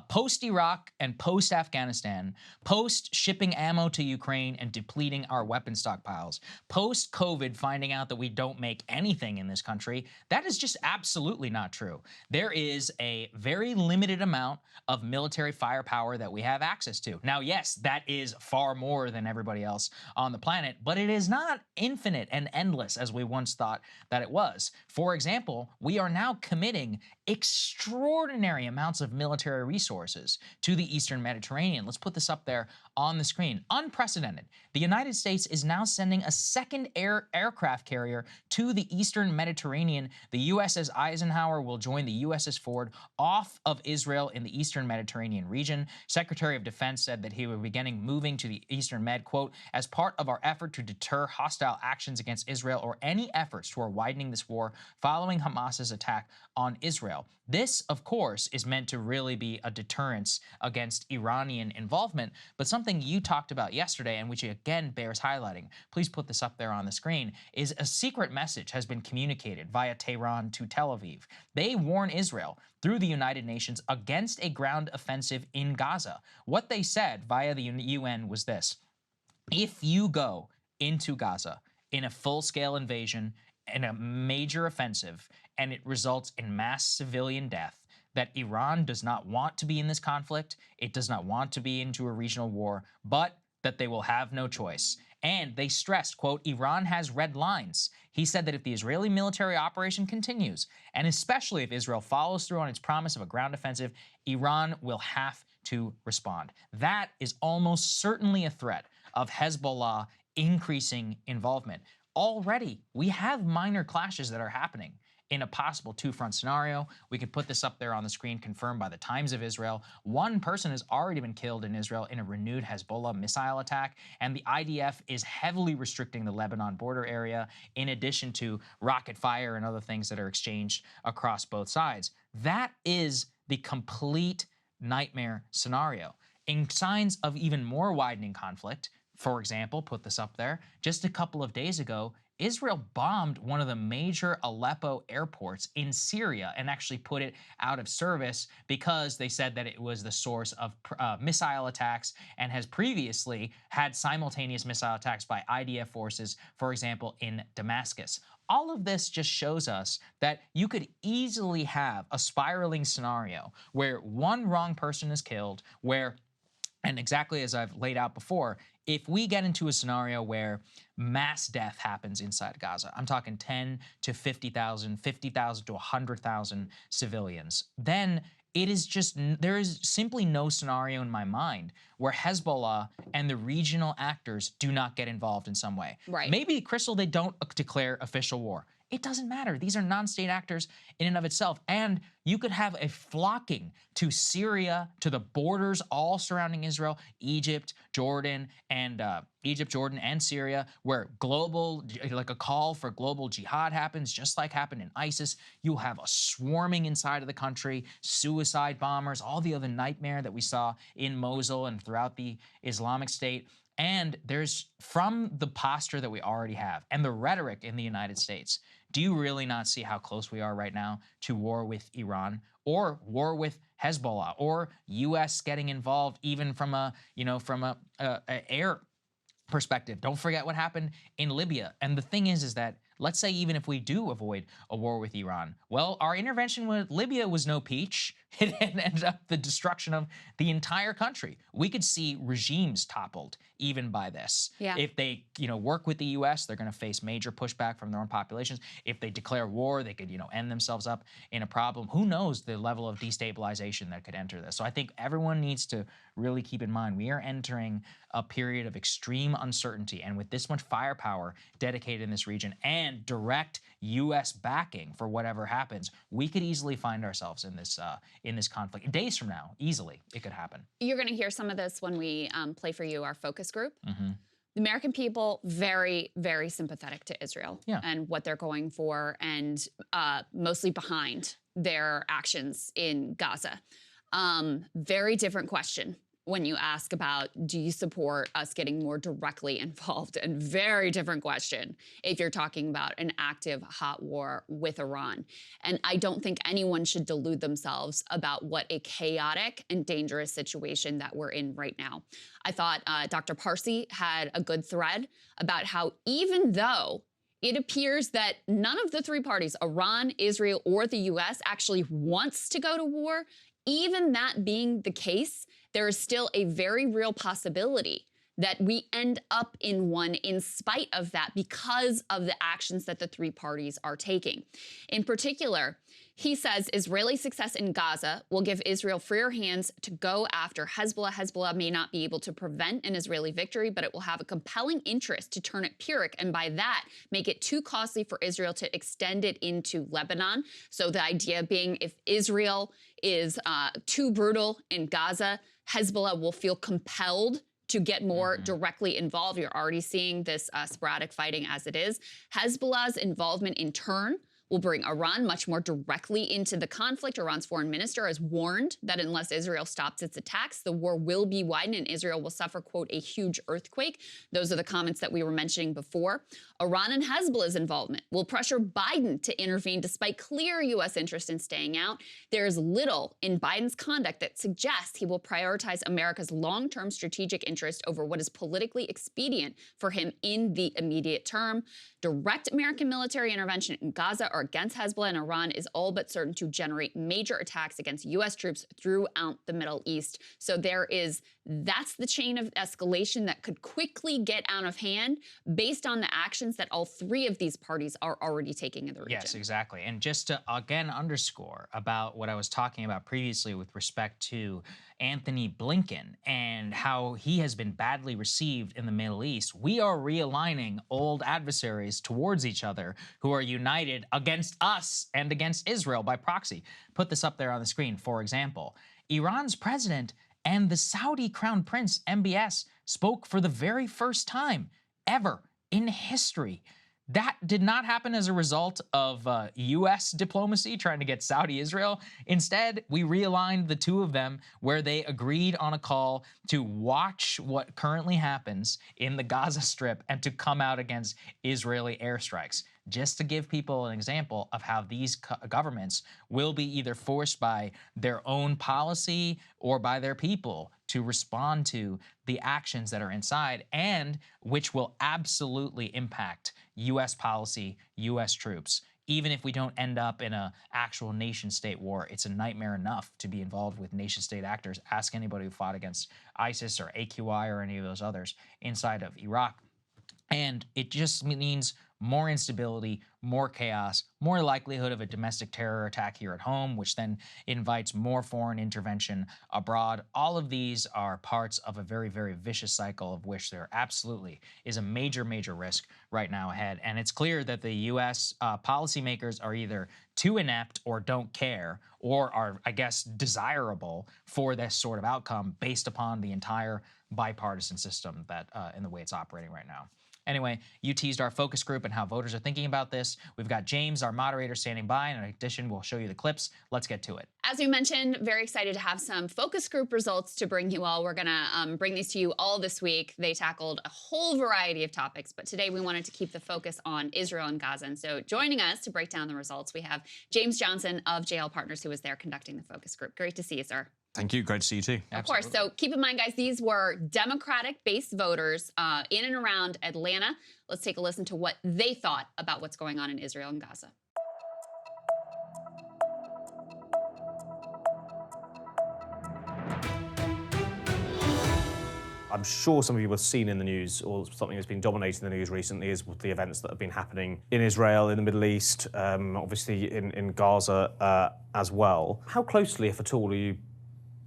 Post-Iraq and post-Afghanistan, post-shipping ammo to Ukraine and depleting our weapon stockpiles, post-COVID finding out that we don't make anything in this country, that is just absolutely not true. There is a very limited amount of military firepower that we have access to. Now, yes, that is far more than everybody else on the planet, but it is not infinite and endless as we once thought that it was. For example, we are now committing extraordinary amounts of military resources to the Eastern Mediterranean. Let's put this up there on the screen. Unprecedented. The United States is now sending a second aircraft carrier to the Eastern Mediterranean. The USS Eisenhower will join the USS Ford off of Israel in the Eastern Mediterranean region. Secretary of Defense said that he will be beginning moving to the Eastern Med, quote, as part of our effort to deter hostile actions against Israel or any efforts toward widening this war following Hamas's attack on Israel. This, of course, is meant to really be a deterrence against Iranian involvement, but something you talked about yesterday, and which again bears highlighting, please put this up there on the screen, is a secret message has been communicated via Tehran to Tel Aviv. They warn Israel through the United Nations against a ground offensive in Gaza. What they said via the UN was this: if you go into Gaza in a full-scale invasion and a major offensive, and it results in mass civilian death, that Iran does not want to be in this conflict, it does not want to be into a regional war, but that they will have no choice. And they stressed, quote, Iran has red lines. He said that if the Israeli military operation continues, and especially if Israel follows through on its promise of a ground offensive, Iran will have to respond. That is almost certainly a threat of Hezbollah increasing involvement. Already, we have minor clashes that are happening in a possible two-front scenario. We can put this up there on the screen, confirmed by the Times of Israel. One person has already been killed in Israel in a renewed Hezbollah missile attack, and the IDF is heavily restricting the Lebanon border area, in addition to rocket fire and other things that are exchanged across both sides. That is the complete nightmare scenario. In signs of even more widening conflict, for example, put this up there, just a couple of days ago, Israel bombed one of the major Aleppo airports in Syria and actually put it out of service because they said that it was the source of missile attacks, and has previously had simultaneous missile attacks by IDF forces, for example, in Damascus. All of this just shows us that you could easily have a spiraling scenario where one wrong person is killed, where, and exactly as I've laid out before, if we get into a scenario where mass death happens inside Gaza, I'm talking 10 to 50,000, 50,000 to 100,000 civilians, then it is just, there is simply no scenario in my mind where Hezbollah and the regional actors do not get involved in some way. Right. Maybe, Krystal, they don't declare official war. It doesn't matter. These are non-state actors in and of itself. And you could have a flocking to Syria, to the borders all surrounding Israel, Egypt, Jordan, and Syria, where global, like a call for global jihad happens, just like happened in ISIS. You'll have a swarming inside of the country, suicide bombers, all the other nightmare that we saw in Mosul and throughout the Islamic State. And there's, from the posture that we already have and the rhetoric in the United States, do you really not see how close we are right now to war with Iran or war with Hezbollah or U.S. getting involved even from a, from a air perspective? Don't forget what happened in Libya. And the thing is that let's say even if we do avoid a war with Iran, well, our intervention with Libya was no peach. It ended up the destruction of the entire country. We could see regimes toppled even by this. Yeah. If they, work with the U.S., they're going to face major pushback from their own populations. If they declare war, they could, end themselves up in a problem. Who knows the level of destabilization that could enter this? So I think everyone needs to really keep in mind we are entering a period of extreme uncertainty, and with this much firepower dedicated in this region and direct U.S. backing for whatever happens, we could easily find ourselves in this conflict. Days from now, easily, it could happen. You're going to hear some of this when we play for you our focus group. Mm-hmm. The American people, very, very sympathetic to Israel and what they're going for, and mostly behind their actions in Gaza. Very different question when you ask about, do you support us getting more directly involved? And very different question if you're talking about an active hot war with Iran. And I don't think anyone should delude themselves about what a chaotic and dangerous situation that we're in right now. I thought Dr. Parsi had a good thread about how even though it appears that none of the three parties, Iran, Israel, or the U.S., actually wants to go to war, even that being the case, there is still a very real possibility that we end up in one in spite of that because of the actions that the three parties are taking. In particular, he says Israeli success in Gaza will give Israel freer hands to go after Hezbollah. Hezbollah may not be able to prevent an Israeli victory, but it will have a compelling interest to turn it Pyrrhic, and by that, make it too costly for Israel to extend it into Lebanon. So the idea being if Israel is too brutal in Gaza, Hezbollah will feel compelled to get more directly involved. You're already seeing this sporadic fighting as it is. Hezbollah's involvement in turn will bring Iran much more directly into the conflict. Iran's foreign minister has warned that unless Israel stops its attacks, the war will be widened and Israel will suffer, quote, a huge earthquake. Those are the comments that we were mentioning before. Iran and Hezbollah's involvement will pressure Biden to intervene despite clear U.S. interest in staying out. There is little in Biden's conduct that suggests he will prioritize America's long-term strategic interest over what is politically expedient for him in the immediate term. Direct American military intervention in Gaza or against Hezbollah and Iran is all but certain to generate major attacks against U.S. troops throughout the Middle East. So that's the chain of escalation that could quickly get out of hand based on the actions that all three of these parties are already taking in the region. Yes, exactly. And just to again underscore about what I was talking about previously with respect to Anthony Blinken and how he has been badly received in the Middle East, we are realigning old adversaries towards each other who are united against us and against Israel by proxy. Put this up there on the screen. For example, Iran's president and the Saudi Crown Prince, MBS, spoke for the very first time ever in history. That did not happen as a result of U.S. diplomacy trying to get Saudi Israel. Instead, we realigned the two of them where they agreed on a call to watch what currently happens in the Gaza Strip and to come out against Israeli airstrikes. Just to give people an example of how these governments will be either forced by their own policy or by their people to respond to the actions that are inside, and which will absolutely impact U.S. policy, U.S. troops. Even if we don't end up in an actual nation-state war, it's a nightmare enough to be involved with nation-state actors. Ask anybody who fought against ISIS or AQI or any of those others inside of Iraq. And it just means more instability, more chaos, more likelihood of a domestic terror attack here at home, which then invites more foreign intervention abroad. All of these are parts of a very, very vicious cycle of which there absolutely is a major, major risk right now ahead. And it's clear that the U.S. Policymakers are either too inept or don't care or are, I guess, desirable for this sort of outcome based upon the entire bipartisan system that in the way it's operating right now. Anyway, you teased our focus group and how voters are thinking about this. We've got James, our moderator, standing by, and in addition, we'll show you the clips. Let's get to it. As we mentioned, very excited to have some focus group results to bring you all. We're gonna bring these to you all this week. They tackled a whole variety of topics, but today we wanted to keep the focus on Israel and Gaza. And so joining us to break down the results, we have James Johnson of JL Partners, who was there conducting the focus group. Great to see you, sir. Thank you. Great to see you too. Of course. So keep in mind, guys, these were Democratic-based voters in and around Atlanta. Let's take a listen to what they thought about what's going on in Israel and Gaza. I'm sure some of you have seen in the news, or something that's been dominating the news recently, is the events that have been happening in Israel, in the Middle East, obviously in Gaza as well. How closely, if at all, are you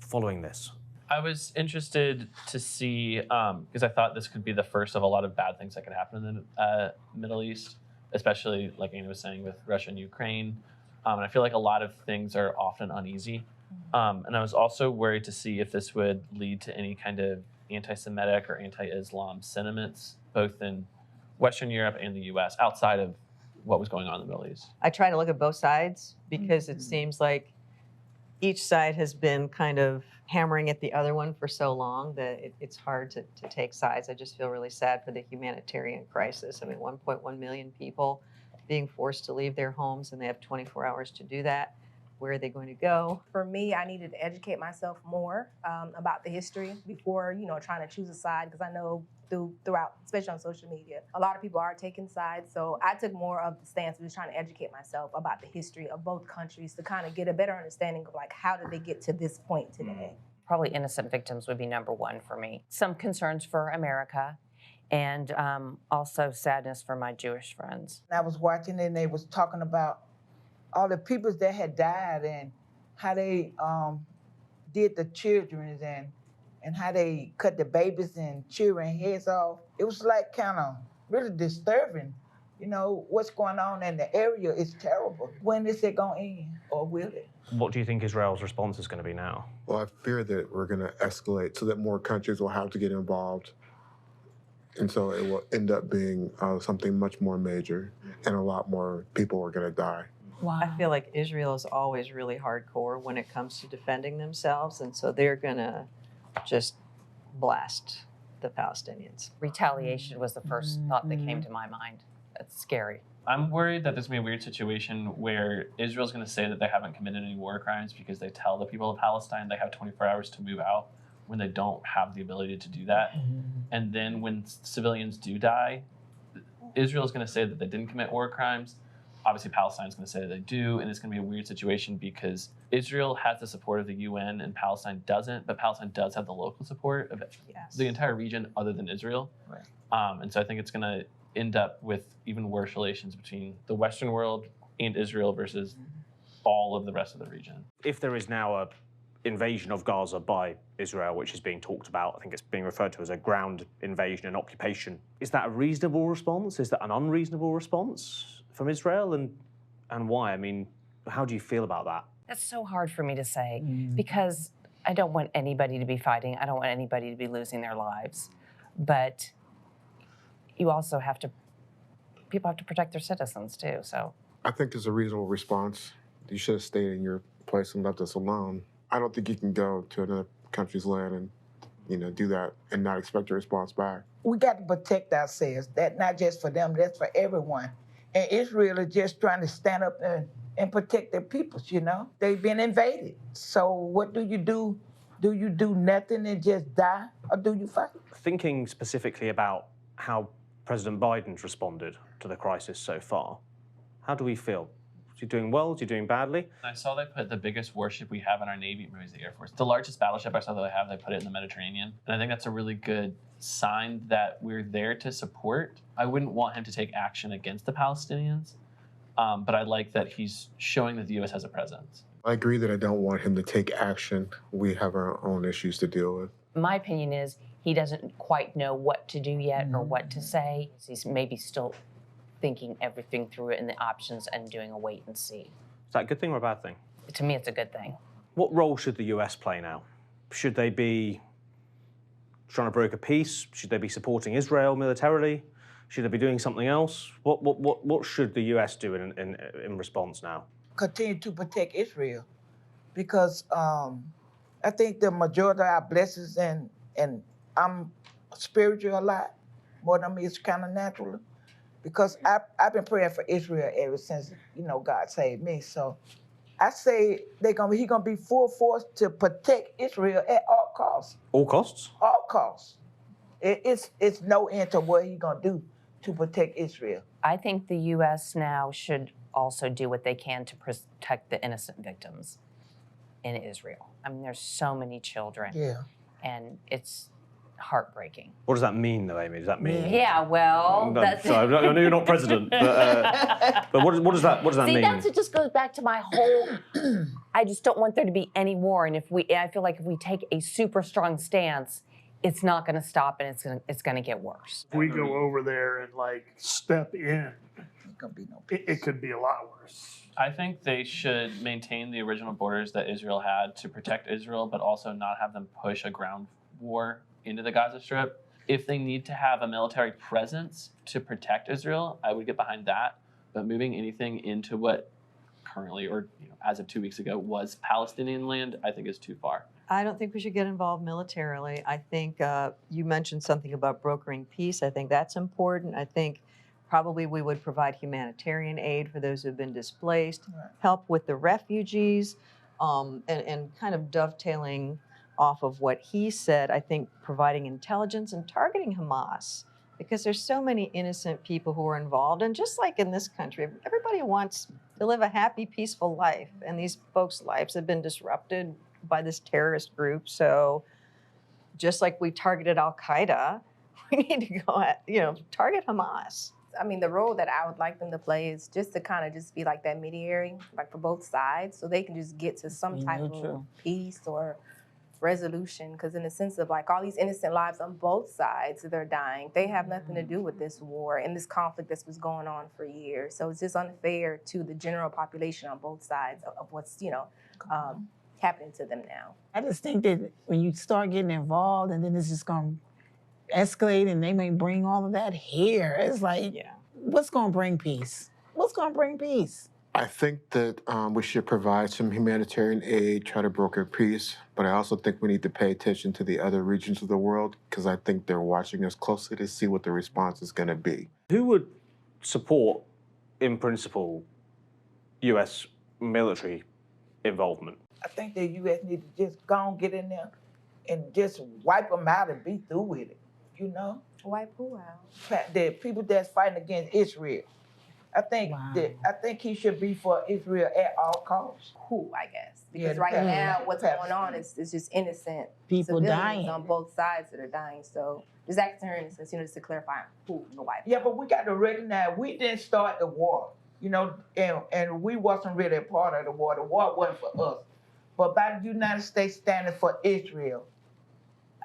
following this? I was interested to see, because I thought this could be the first of a lot of bad things that could happen in the Middle East, especially, like Anna was saying, with Russia and Ukraine. And I feel like a lot of things are often uneasy. And I was also worried to see if this would lead to any kind of anti-Semitic or anti-Islam sentiments, both in Western Europe and the US, outside of what was going on in the Middle East. I try to look at both sides because it seems like each side has been kind of hammering at the other one for so long that it's hard to take sides. I just feel really sad for the humanitarian crisis. I mean, 1.1 million people being forced to leave their homes, and they have 24 hours to do that. Where are they going to go? For me, I needed to educate myself more about the history before, trying to choose a side, because I know throughout, especially on social media, a lot of people are taking sides. So I took more of the stance of just trying to educate myself about the history of both countries to kind of get a better understanding of, like, how did they get to this point today? Probably innocent victims would be number one for me. Some concerns for America, and also sadness for my Jewish friends. I was watching and they was talking about all the people that had died and how they did the children and how they cut the babies and children heads off. It was like kind of really disturbing. What's going on in the area is terrible. When is it going to end, or will it? What do you think Israel's response is going to be now? Well, I fear that we're going to escalate so that more countries will have to get involved. And so it will end up being something much more major, and a lot more people are going to die. Wow. I feel like Israel is always really hardcore when it comes to defending themselves, and so they're going to just blast the Palestinians. Retaliation was the first thought that came to my mind. That's scary. I'm worried that there's going to be a weird situation where Israel's going to say that they haven't committed any war crimes because they tell the people of Palestine they have 24 hours to move out when they don't have the ability to do that. And then when civilians do die, Israel's going to say that they didn't commit war crimes. Obviously, Palestine's going to say that they do, and it's going to be a weird situation because Israel has the support of the UN and Palestine doesn't, but Palestine does have the local support of the entire region other than Israel. Right. And so I think it's going to end up with even worse relations between the Western world and Israel versus all of the rest of the region. If there is now a invasion of Gaza by Israel, which is being talked about, I think it's being referred to as a ground invasion and occupation, is that a reasonable response? Is that an unreasonable response from Israel, and why? I mean, how do you feel about that? That's so hard for me to say because I don't want anybody to be fighting. I don't want anybody to be losing their lives. But you also people have to protect their citizens too, so. I think it's a reasonable response. You should have stayed in your place and left us alone. I don't think you can go to another country's land and, do that and not expect a response back. We got to protect ourselves. That's not just for them, that's for everyone. And Israel is just trying to stand up and protect their peoples, They've been invaded. So what do you do? Do you do nothing and just die, or do you fight? Thinking specifically about how President Biden's responded to the crisis so far, how do we feel? Is he doing well? Is he doing badly? I saw they put the biggest warship we have in our Navy, maybe it's the Air Force. The largest battleship I saw that they have, they put it in the Mediterranean. And I think that's a really good sign that we're there to support. I wouldn't want him to take action against the Palestinians, but I like that he's showing that the U.S. has a presence. I agree that I don't want him to take action. We have our own issues to deal with. My opinion is he doesn't quite know what to do yet or what to say. He's maybe still thinking everything through and the options and doing a wait and see. Is that a good thing or a bad thing? To me, it's a good thing. What role should the US play now? Should they be trying to broker peace? Should they be supporting Israel militarily? Should they be doing something else? What should the U.S. do in response now? Continue to protect Israel, because I think the majority of our blessings, and I'm spiritual a lot more than me. It's kind of natural, because I've been praying for Israel ever since God saved me. So I say he gonna be full force to protect Israel at all costs. All costs? All costs. It's no end to what he gonna do to protect Israel. I think the U.S. now should also do what they can to protect the innocent victims in Israel. I mean, there's so many children. Yeah. And it's heartbreaking. What does that mean, though, Amy? Does that mean? Yeah, well, No, that's... sorry, I know you're not president, but what does that See, mean? that's it. Just goes back to my whole. I just don't want there to be any war, and I feel like if we take a super strong stance, it's not going to stop, and it's going to get worse. If we go over there and step in, it could be a lot worse. I think they should maintain the original borders that Israel had to protect Israel, but also not have them push a ground war into the Gaza Strip. If they need to have a military presence to protect Israel, I would get behind that. But moving anything into what currently, or as of 2 weeks ago, was Palestinian land, I think is too far. I don't think we should get involved militarily. I think you mentioned something about brokering peace. I think that's important. I think probably we would provide humanitarian aid for those who have been displaced, help with the refugees, and kind of dovetailing off of what he said, I think providing intelligence and targeting Hamas, because there's so many innocent people who are involved. And just like in this country, everybody wants to live a happy, peaceful life. And these folks' lives have been disrupted by this terrorist group. So just like we targeted Al-Qaeda, we need to go at, target Hamas. I mean, the role that I would like them to play is just to kind of just be like that mediator, like for both sides, so they can just get to some type of peace or resolution. Because in the sense of all these innocent lives on both sides that are dying, they have nothing to do with this war and this conflict that's been going on for years. So it's just unfair to the general population on both sides of what's happening to them now. I just think that when you start getting involved, and then it's just going to escalate, and they may bring all of that here. It's what's going to bring peace? What's going to bring peace? I think that we should provide some humanitarian aid, try to broker peace, but I also think we need to pay attention to the other regions of the world, because I think they're watching us closely to see what the response is going to be. Who would support, in principle, U.S. military involvement? I think the U.S. need to just go and get in there and just wipe them out and be through with it, Wipe who out? The people that's fighting against Israel. I think he should be for Israel at all costs. Who, I guess. Because right now, what's going on is just innocent people civilians dying on both sides that are dying. So just acting her innocence, just to clarify who the wipe. Yeah, but we got to recognize we didn't start the war, and we wasn't really a part of the war. The war wasn't for us. But by the United States standing for Israel,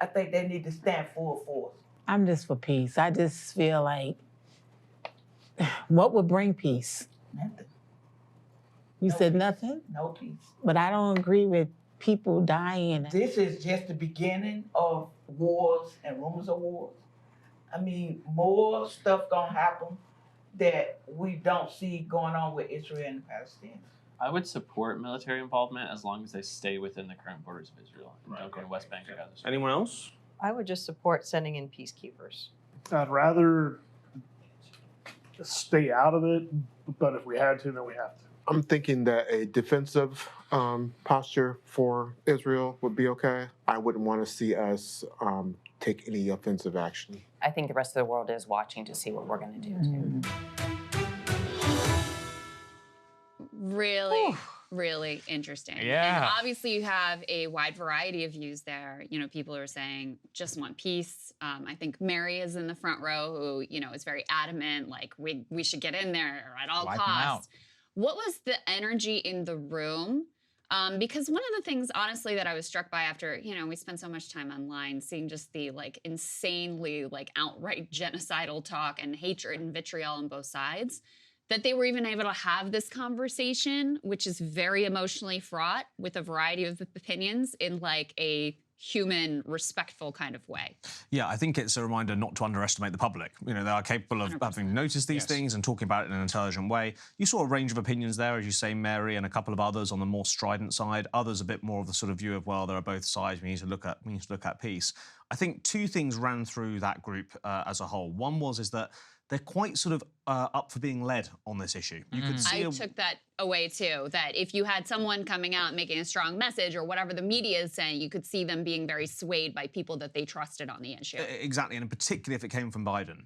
I think they need to stand full force. I'm just for peace. I just feel like, what would bring peace? Nothing. You said nothing? No peace. But I don't agree with people dying. This is just the beginning of wars and rumors of wars. I mean, more stuff gonna happen that we don't see going on with Israel and the Palestinians. I would support military involvement as long as they stay within the current borders of Israel and don't go to West Bank or Gaza Strip. Anyone else? I would just support sending in peacekeepers. I'd rather stay out of it, but if we had to, then we have to. I'm thinking that a defensive posture for Israel would be okay. I wouldn't want to see us take any offensive action. I think the rest of the world is watching to see what we're going to do too. Really interesting. Yeah. And obviously you have a wide variety of views there. People are saying just want peace. I think Mary is in the front row who, is very adamant, we should get in there at all costs. What was the energy in the room? Because one of the things, honestly, that I was struck by after, we spent so much time online seeing just the insanely outright genocidal talk and hatred and vitriol on both sides, that they were even able to have this conversation, which is very emotionally fraught with a variety of opinions in a human, respectful kind of way. Yeah, I think it's a reminder not to underestimate the public. You know, they are capable of having noticed these things and talking about it in an intelligent way. You saw a range of opinions there, as you say, Mary, and a couple of others on the more strident side. Others a bit more of the sort of view of, well, there are both sides. We need to look at peace. I think two things ran through that group as a whole. One is that they're quite sort of up for being led on this issue. You could see I took that away too, that if you had someone coming out making a strong message or whatever the media is saying, you could see them being very swayed by people that they trusted on the issue. Exactly, and particularly if it came from Biden.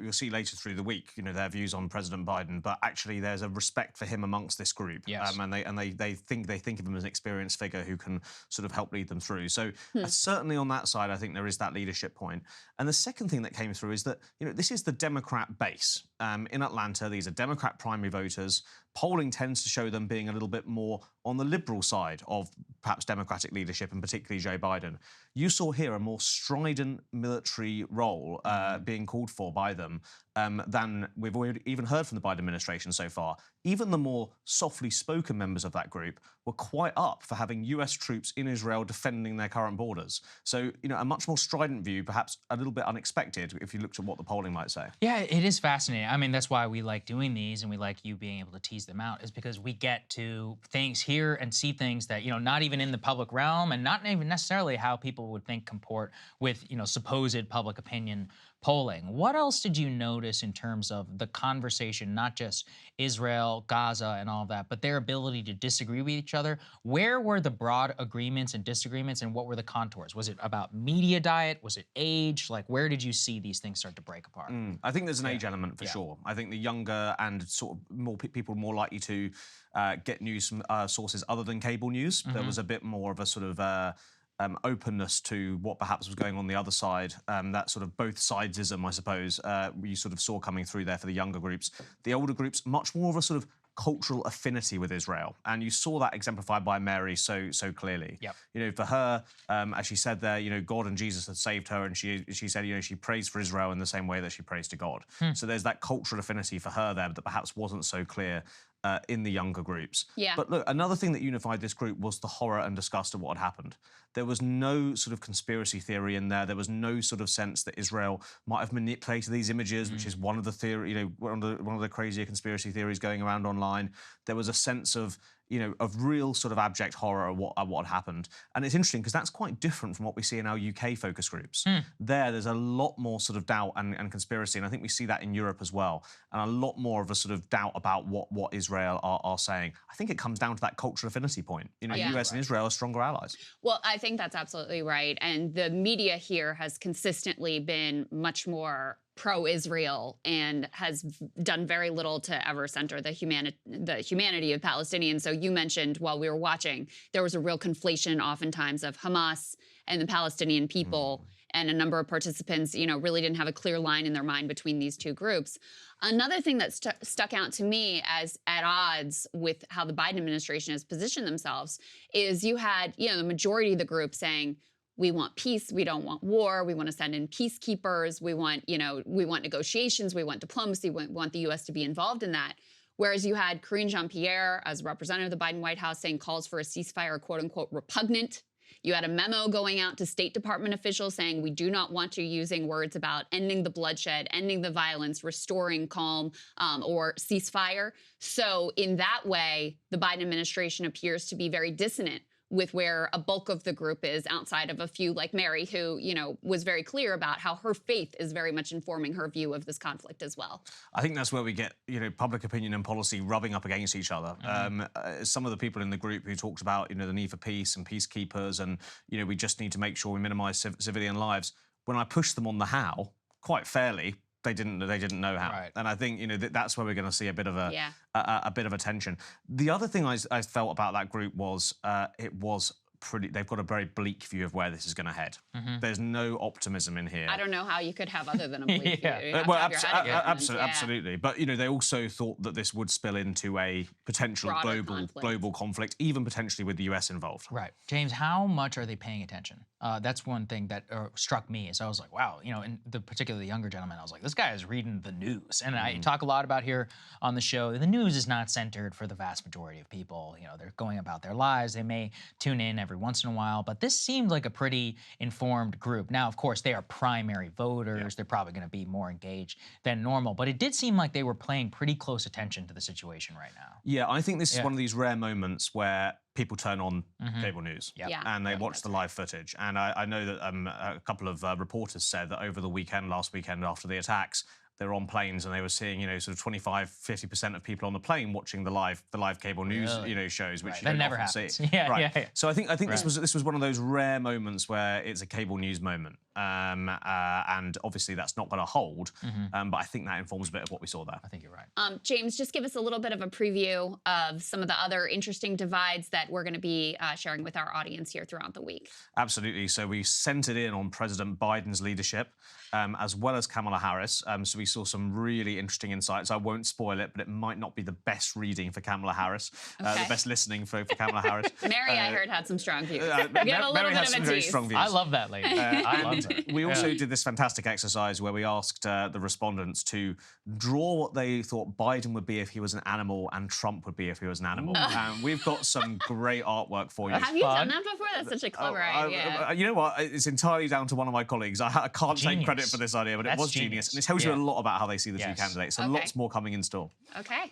You'll see later through the week, you know, their views on President Biden, but actually there's a respect for him amongst this group. Yes. And they think of him as an experienced figure who can sort of help lead them through. So certainly on that side, I think there is that leadership point. And the second thing that came through is that, you know, this is the Democrat base. In Atlanta, these are Democrat primary voters. Polling tends to show them being a little bit more on the liberal side of perhaps Democratic leadership, and particularly Joe Biden. You saw here a more strident military role being called for by them than we've already even heard from the Biden administration so far. Even the more softly spoken members of that group were quite up for having US troops in Israel defending their current borders. So, you know, a much more strident view, perhaps a little bit unexpected if you looked at what the polling might say. Yeah, it is fascinating. I mean, that's why we like doing these and we like you being able to tease them out, is because we get to hear and see things that, you know, not even in the public realm and not even necessarily how people would think comport with, you know, supposed public opinion polling. What else did you notice in terms of the conversation, not just Israel, Gaza, and all of that, but their ability to disagree with each other? Where were the broad agreements and disagreements, and what were the contours? Was it about media diet? Was it age? Like, where did you see these things start to break apart? I think there's an age element for sure. I think the younger and sort of more people more likely to get news from sources other than cable news. There was a bit more of a sort of openness to what perhaps was going on the other side. That sort of both sidesism, I suppose, you sort of saw coming through there for the younger groups. The older groups, much more of a sort of cultural affinity with Israel, and you saw that exemplified by Mary so clearly. Yep. You know, for her, as she said there, you know, God and Jesus had saved her, and she said, you know, she prays for Israel in the same way that she prays to God. So there's that cultural affinity for her there that perhaps wasn't so clear in the younger groups. Yeah. But look, another thing that unified this group was the horror and disgust of what had happened. There was no sort of conspiracy theory in there. There was no sort of sense that Israel might have manipulated these images, which is one of the theory, you know, one of the crazier conspiracy theories going around online. There was a sense of, you know, of real sort of abject horror at what had happened. And it's interesting because that's quite different from what we see in our UK focus groups. There's a lot more sort of doubt and conspiracy, and I think we see that in Europe as well, and a lot more of a sort of doubt about what Israel are saying. I think it comes down to that cultural affinity point. You know, US and Israel are stronger allies. Well, I think that's absolutely right. And the media here has consistently been much more pro-Israel and has done very little to ever center the humanity of Palestinians. So you mentioned while we were watching, there was a real conflation oftentimes of Hamas and the Palestinian people. And a number of participants, you know, really didn't have a clear line in their mind between these two groups. Another thing that stuck out to me as at odds with how the Biden administration has positioned themselves is you had, you know, the majority of the group saying, we want peace, we don't want war, we want to send in peacekeepers, we want, you know, we want negotiations, we want diplomacy, we want the US to be involved in that. Whereas you had Karine Jean-Pierre as a representative of the Biden White House saying calls for a ceasefire are quote unquote repugnant. You had a memo going out to State Department officials saying we do not want you using words about ending the bloodshed, ending the violence, restoring calm, or ceasefire. So in that way, the Biden administration appears to be very dissonant with where a bulk of the group is outside of a few like Mary, who, you know, was very clear about how her faith is very much informing her view of this conflict as well. I think that's where we get, you know, public opinion and policy rubbing up against each other. Some of the people in the group who talked about, you know, the need for peace and peacekeepers and, you know, we just need to make sure we minimize civilian lives. When I pushed them on the how, quite fairly, they didn't know how. Right. And I think, you know, that's where we're going to see a bit of a bit of a tension. The other thing I felt about that group was it was they've got a very bleak view of where this is going to head. There's no optimism in here. I don't know how you could have other than a bleak view. Well, absolutely. But, you know, they also thought that this would spill into a potential global conflict, even potentially with the US involved. Right. James, how much are they paying attention? That's one thing that struck me is I was like, wow, you know, and particularly the younger gentleman, I was like, this guy is reading the news. And I talk a lot about here on the show, the news is not centered for the vast majority of people. You know, they're going about their lives. They may tune in every every once in a while, but this seemed like a pretty informed group. Now, of course, they are primary voters. They're probably going to be more engaged than normal, but it did seem like they were paying pretty close attention to the situation right now. Yeah, I think this is one of these rare moments where people turn on cable news and they watch the live footage. And I know that a couple of reporters said that over the last weekend after the attacks, they were on planes and they were seeing, sort of 25–50% of people on the plane watching the live cable news, shows, which you don't never often happens. see. Yeah. So I think this was one of those rare moments where it's a cable news moment, and obviously that's not going to hold. But I think that informs a bit of what we saw there. I think you're right. James, just give us a little bit of a preview of some of the other interesting divides that we're going to be sharing with our audience here throughout the week. Absolutely. So we centered in on President Biden's leadership, as well as Kamala Harris. So we saw some really interesting insights. I won't spoil it, but it might not be the best reading for Kamala Harris, the best listening for Kamala Harris. Mary, I heard, had some strong views. Mary has some very strong views. I love that lady. I love her. We also did this fantastic exercise where we asked the respondents to draw what they thought Biden would be if he was an animal and Trump would be if he was an animal. We've got some great artwork for you. Have you done that before? That's such a clever idea. You know what? It's entirely down to one of my colleagues. I can't take credit for this idea, but it was genius. And it tells you a lot about how they see the two candidates. So lots more coming in store.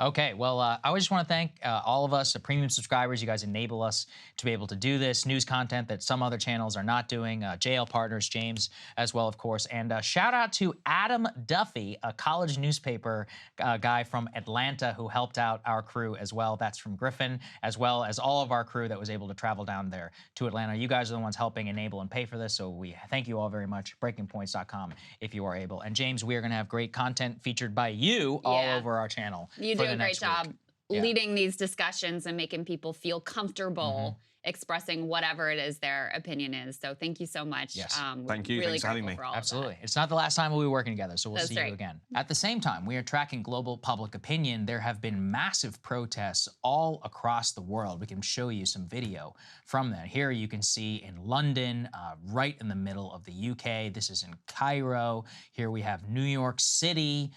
Okay. Well, I just want to thank all of us, the premium subscribers. You guys enable us to be able to do this news content that some other channels are not doing. JL Partners, James, as well, of course. And shout out to Adam Duffy, a college newspaper guy from Atlanta who helped out our crew as well. That's from Griffin, as well as all of our crew that was able to travel down there to Atlanta. You guys are the ones helping enable and pay for this, so we thank you all very much. BreakingPoints.com if you are able. And James, we are going to have great content featured by you all over our channel. You do a great job leading these discussions and making people feel comfortable expressing whatever it is their opinion is. So thank you so much. Yes. Thank you. Really Thanks for having me. Absolutely. It's not the last time we'll be working together, so we'll see you again. At the same time, we are tracking global public opinion. There have been massive protests all across the world. We can show you some video from that. Here you can see in London, right in the middle of the UK. This is in Cairo. Here we have New York City.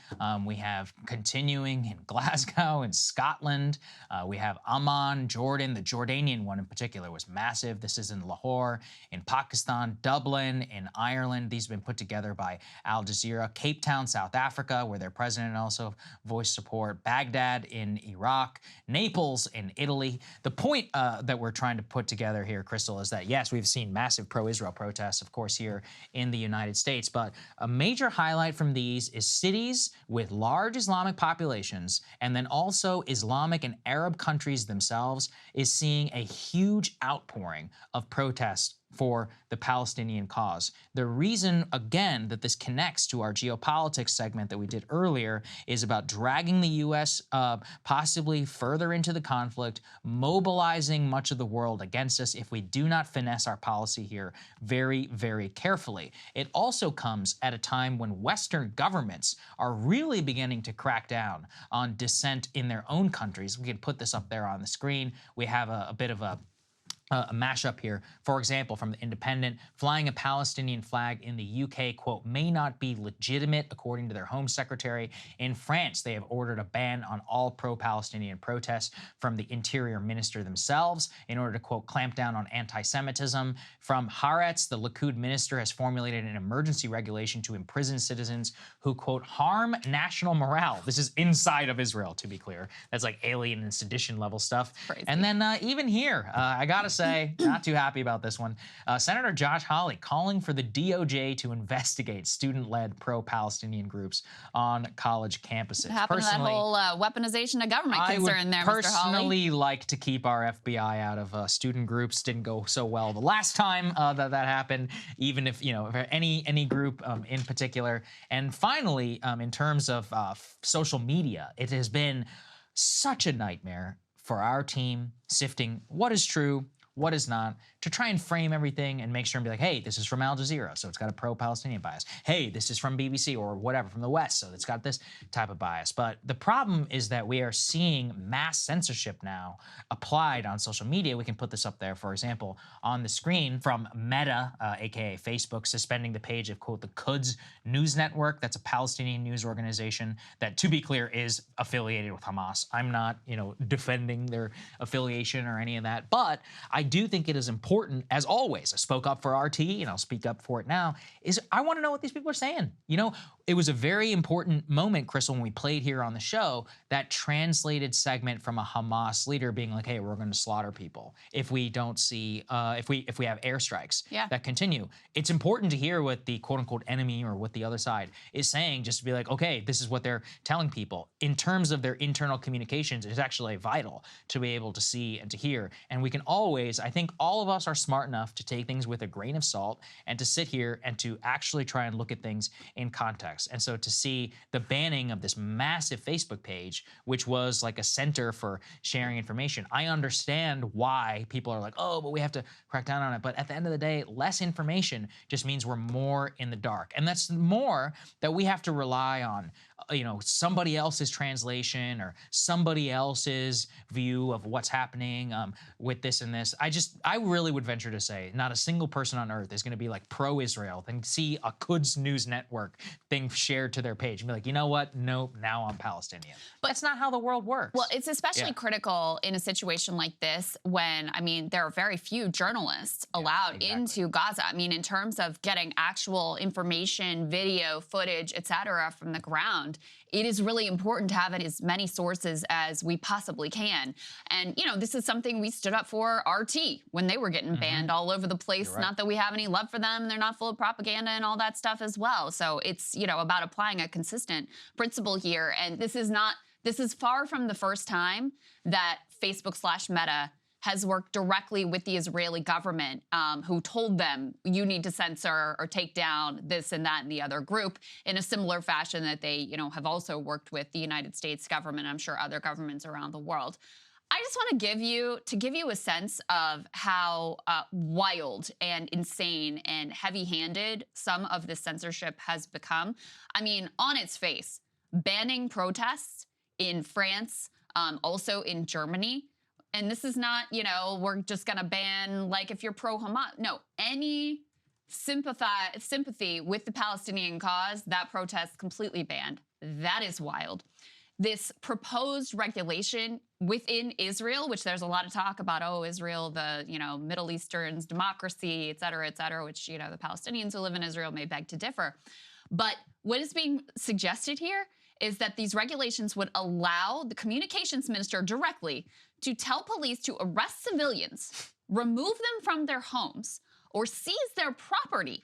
We have continuing in Glasgow and Scotland. We have Amman, Jordan. The Jordanian one in particular was massive. This is in Lahore, in Pakistan, Dublin, in Ireland. These have been put together by Al Jazeera. Cape Town, South Africa, where their president also voiced support. Baghdad in Iraq. Naples in Italy. The point that we're trying to put together here, Krystal, is that yes, we've seen massive pro-Israel protests, of course, here in the United States, but a major highlight from these is cities with large Islamic populations, and then also Islamic and Arab countries themselves is seeing a huge outpouring of protests for the Palestinian cause. The reason, again, that this connects to our geopolitics segment that we did earlier is about dragging the U.S. Possibly further into the conflict, mobilizing much of the world against us if we do not finesse our policy here very, very carefully. It also comes at a time when Western governments are really beginning to crack down on dissent in their own countries. We can put this up there on the screen. We have a bit of a mashup here. For example, from The Independent, flying a Palestinian flag in the UK, quote, may not be legitimate, according to their Home Secretary. In France, they have ordered a ban on all pro-Palestinian protests from the Interior Minister themselves in order to, quote, clamp down on anti-Semitism. From Haaretz, the Likud minister has formulated an emergency regulation to imprison citizens who, quote, harm national morale. This is inside of Israel, to be clear. That's like alien and sedition level stuff. Crazy. And then even here, I gotta say, not too happy about this one. Senator Josh Hawley calling for the DOJ to investigate student-led pro-Palestinian groups on college campuses. What happened to that whole weaponization of government concern there, Mr. Hawley? I would personally like to keep our FBI out of student groups. Didn't go so well the last time that happened, even if, for any group in particular. And finally, in terms of social media, it has been such a nightmare for our team sifting what is true, what is not, to try and frame everything and make sure and be like, hey, this is from Al Jazeera, so it's got a pro-Palestinian bias. Hey, this is from BBC or whatever, from the West, so it's got this type of bias. But the problem is that we are seeing mass censorship now applied on social media. We can put this up there, for example, on the screen from Meta, aka Facebook, suspending the page of, quote, the Quds News Network. That's a Palestinian news organization that, to be clear, is affiliated with Hamas. I'm not, defending their affiliation or any of that, but I I do think it is important, as always, I spoke up for RT and I'll speak up for it now, is I want to know what these people are saying. You know, it was a very important moment, Krystal, when we played here on the show, that translated segment from a Hamas leader being like, hey, we're going to slaughter people if we don't see, if we have airstrikes that continue. It's important to hear what the quote unquote enemy or what the other side is saying, just to be like, okay, this is what they're telling people. In terms of their internal communications, it's actually vital to be able to see and to hear. And we can always, I think all of us are smart enough to take things with a grain of salt and to sit here and to actually try and look at things in context. And so to see the banning of this massive Facebook page, which was like a center for sharing information, I understand why people are like, oh, but we have to crack down on it. But at the end of the day, less information just means we're more in the dark. And that's more that we have to rely on, you know, somebody else's translation or somebody else's view of what's happening with this and this. I really would venture to say not a single person on earth is going to be like pro-Israel and see a Quds News Network thing shared to their page and be like, you know what? Nope, now I'm Palestinian. But that's not how the world works. Well, it's especially critical in a situation like this when, I mean, there are very few journalists allowed into Gaza. I mean, in terms of getting actual information, video, footage, et cetera, from the ground, it is really important to have as many sources as we possibly can. And, you know, this is something we stood up for RT when they were getting banned all over the place. Not that we have any love for them. They're not full of propaganda and all that stuff as well. So it's, you know, about applying a consistent principle here. And this is far from the first time that Facebook/Meta has worked directly with the Israeli government, who told them, you need to censor or take down this and that and the other group in a similar fashion that they, you know, have also worked with the United States government, I'm sure other governments around the world. I just want to give you a sense of how wild and insane and heavy-handed some of this censorship has become. I mean, on its face, banning protests in France, also in Germany. And this is not, you know, we're just going to ban, like, if you're pro-Hamas. No, any sympathy with the Palestinian cause, that protest completely banned. That is wild. This proposed regulation within Israel, which there's a lot of talk about, oh, Israel, the, you know, Middle Eastern's democracy, et cetera, which, you know, the Palestinians who live in Israel may beg to differ. But what is being suggested here is that these regulations would allow the communications minister directly to tell police to arrest civilians, remove them from their homes, or seize their property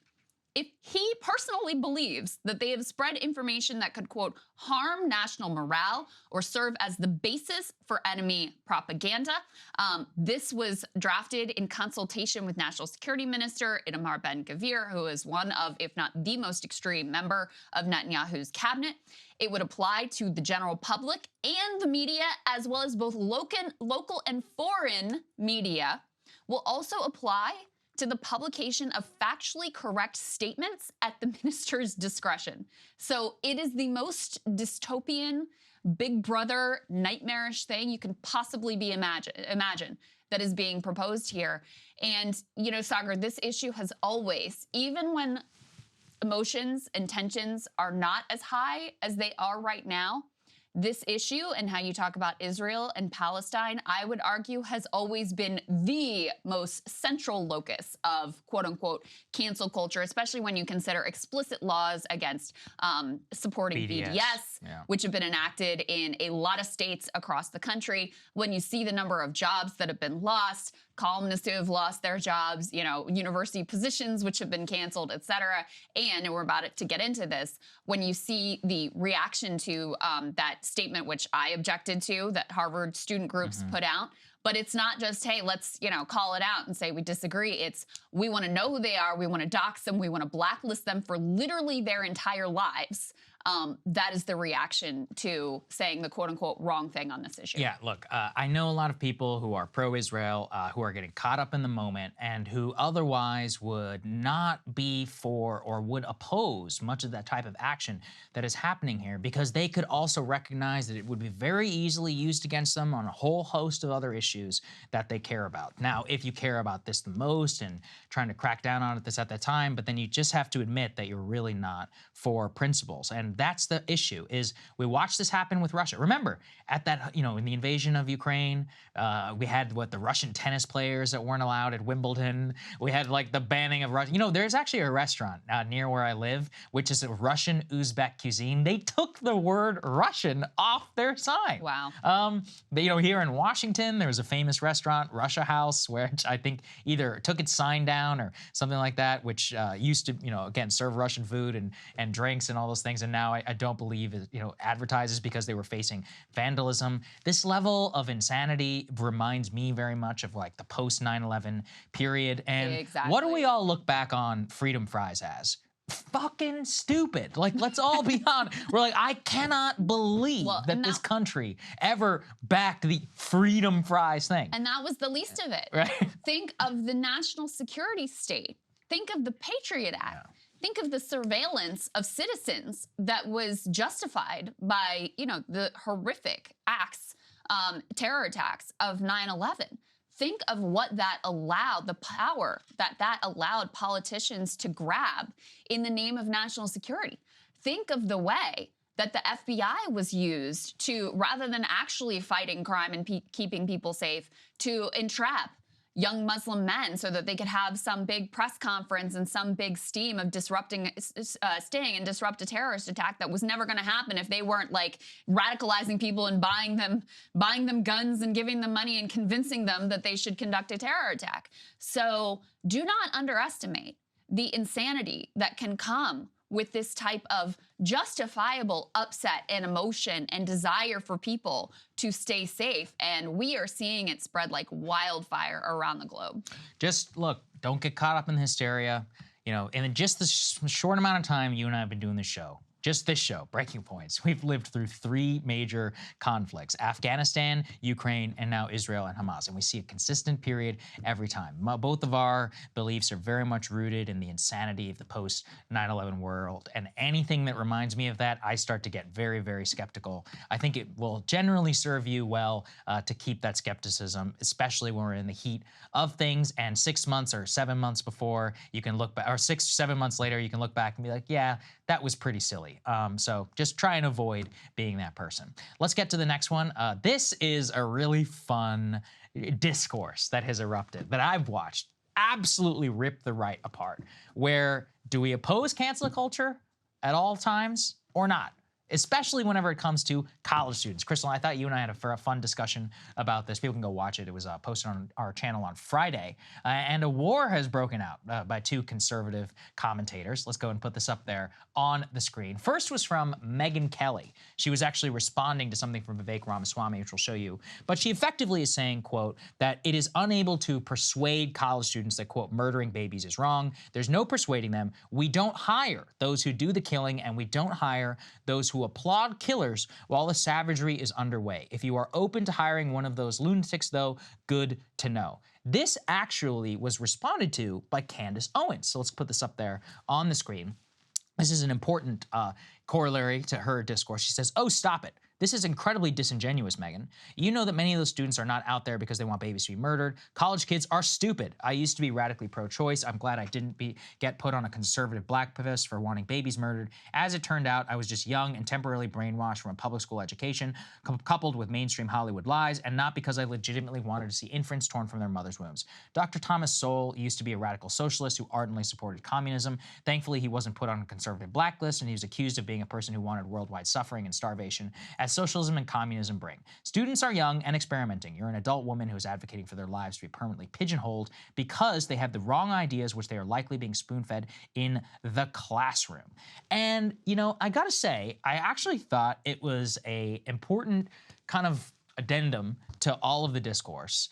if he personally believes that they have spread information that could, quote, harm national morale or serve as the basis for enemy propaganda. This was drafted in consultation with National Security Minister Itamar Ben-Gvir, who is one of, if not the most extreme member of Netanyahu's cabinet. It would apply to the general public and the media, as well as both local and foreign media. Will also apply to the publication of factually correct statements at the minister's discretion. So it is the most dystopian, Big Brother, nightmarish thing you can possibly imagine that is being proposed here. And, you know, Saagar, this issue has always, even when emotions and tensions are not as high as they are right now, this issue and how you talk about Israel and Palestine, I would argue, has always been the most central locus of quote-unquote cancel culture, especially when you consider explicit laws against supporting BDS, which have been enacted in a lot of states across the country. When you see the number of jobs that have been lost, columnists who have lost their jobs, you know, university positions which have been canceled, et cetera. And we're about to get into this. When you see the reaction to that statement, which I objected to, that Harvard student groups put out, but it's not just, hey, let's, you know, call it out and say we disagree. It's we want to know who they are. We want to dox them. We want to blacklist them for literally their entire lives. That is the reaction to saying the quote-unquote wrong thing on this issue. Yeah, look, I know a lot of people who are pro-Israel, who are getting caught up in the moment and who otherwise would not be for or would oppose much of that type of action that is happening here because they could also recognize that it would be very easily used against them on a whole host of other issues that they care about. Now, if you care about this the most and trying to crack down on this at that time, but then you just have to admit that you're really not for principles. And That's the issue, is we watched this happen with Russia. Remember, at that, in the invasion of Ukraine, we had the Russian tennis players that weren't allowed at Wimbledon. We had like the banning of Russia. There's actually a restaurant near where I live, which is a Russian Uzbek cuisine. They took the word Russian off their sign. Wow. Here in Washington, there was a famous restaurant, Russia House, which I think either took its sign down or something like that, which used to, again, serve Russian food and drinks and all those things. And now I don't believe it, advertises because they were facing vandalism. This level of insanity reminds me very much of like the post 9/11 period. And what do we all look back on freedom fries as? Fucking stupid. Like, let's all be honest. We're like, I cannot believe that this country ever backed the freedom fries thing. And that was the least of it. Right? Think of the national security state. Think of the Patriot Act. Think of the surveillance of citizens that was justified by, the horrific acts, terror attacks of 9/11. Think of what that allowed, the power that allowed politicians to grab in the name of national security. Think of the way that the FBI was used to, rather than actually fighting crime and keeping people safe, to entrap young Muslim men so that they could have some big press conference and some big steam of disrupting sting and disrupt a terrorist attack that was never going to happen if they weren't like radicalizing people and buying them guns and giving them money and convincing them that they should conduct a terror attack. So do not underestimate the insanity that can come with this type of justifiable upset and emotion and desire for people to stay safe. And we are seeing it spread like wildfire around the globe. Just look, don't get caught up in the hysteria. In just this short amount of time you and I have been doing this show, just this show, Breaking Points, we've lived through 3 major conflicts: Afghanistan, Ukraine, and now Israel and Hamas. And we see a consistent period every time. Both of our beliefs are very much rooted in the insanity of the post 9/11 world. And anything that reminds me of that, I start to get very, very skeptical. I think it will generally serve you well to keep that skepticism, especially when we're in the heat of things. And 6 months or 7 months before, you can look back, or 6 or 7 months later, you can look back and be like, yeah, that was pretty silly. So just try and avoid being that person. Let's get to the next one. This is a really fun discourse that has erupted that I've watched absolutely rip the right apart. Where do we oppose cancel culture at all times or not? Especially whenever it comes to college students. Krystal, I thought you and I had a fun discussion about this. People can go watch it. It was posted on our channel on Friday. And a war has broken out by 2 conservative commentators. Let's go and put this up there on the screen. First was from Megyn Kelly. She was actually responding to something from Vivek Ramaswamy, which we'll show you. But she effectively is saying, quote, that it is unable to persuade college students that, quote, murdering babies is wrong. There's no persuading them. We don't hire those who do the killing, and we don't hire those who applaud killers while the savagery is underway. If you are open to hiring one of those lunatics, though, good to know. This actually was responded to by Candace Owens. So let's put this up there on the screen. This is an important corollary to her discourse. She says, "Oh, stop it. This is incredibly disingenuous, Megyn. You know that many of those students are not out there because they want babies to be murdered. College kids are stupid. I used to be radically pro-choice. I'm glad I didn't get put on a conservative blacklist for wanting babies murdered. As it turned out, I was just young and temporarily brainwashed from a public school education, coupled with mainstream Hollywood lies, and not because I legitimately wanted to see infants torn from their mother's wombs. Dr. Thomas Sowell used to be a radical socialist who ardently supported communism. Thankfully, he wasn't put on a conservative blacklist, and he was accused of being a person who wanted worldwide suffering and starvation, as socialism and communism bring. Students are young and experimenting. You're an adult woman who is advocating for their lives to be permanently pigeonholed because they have the wrong ideas, which they are likely being spoon-fed in the classroom." And, I gotta say, I actually thought it was a important kind of addendum to all of the discourse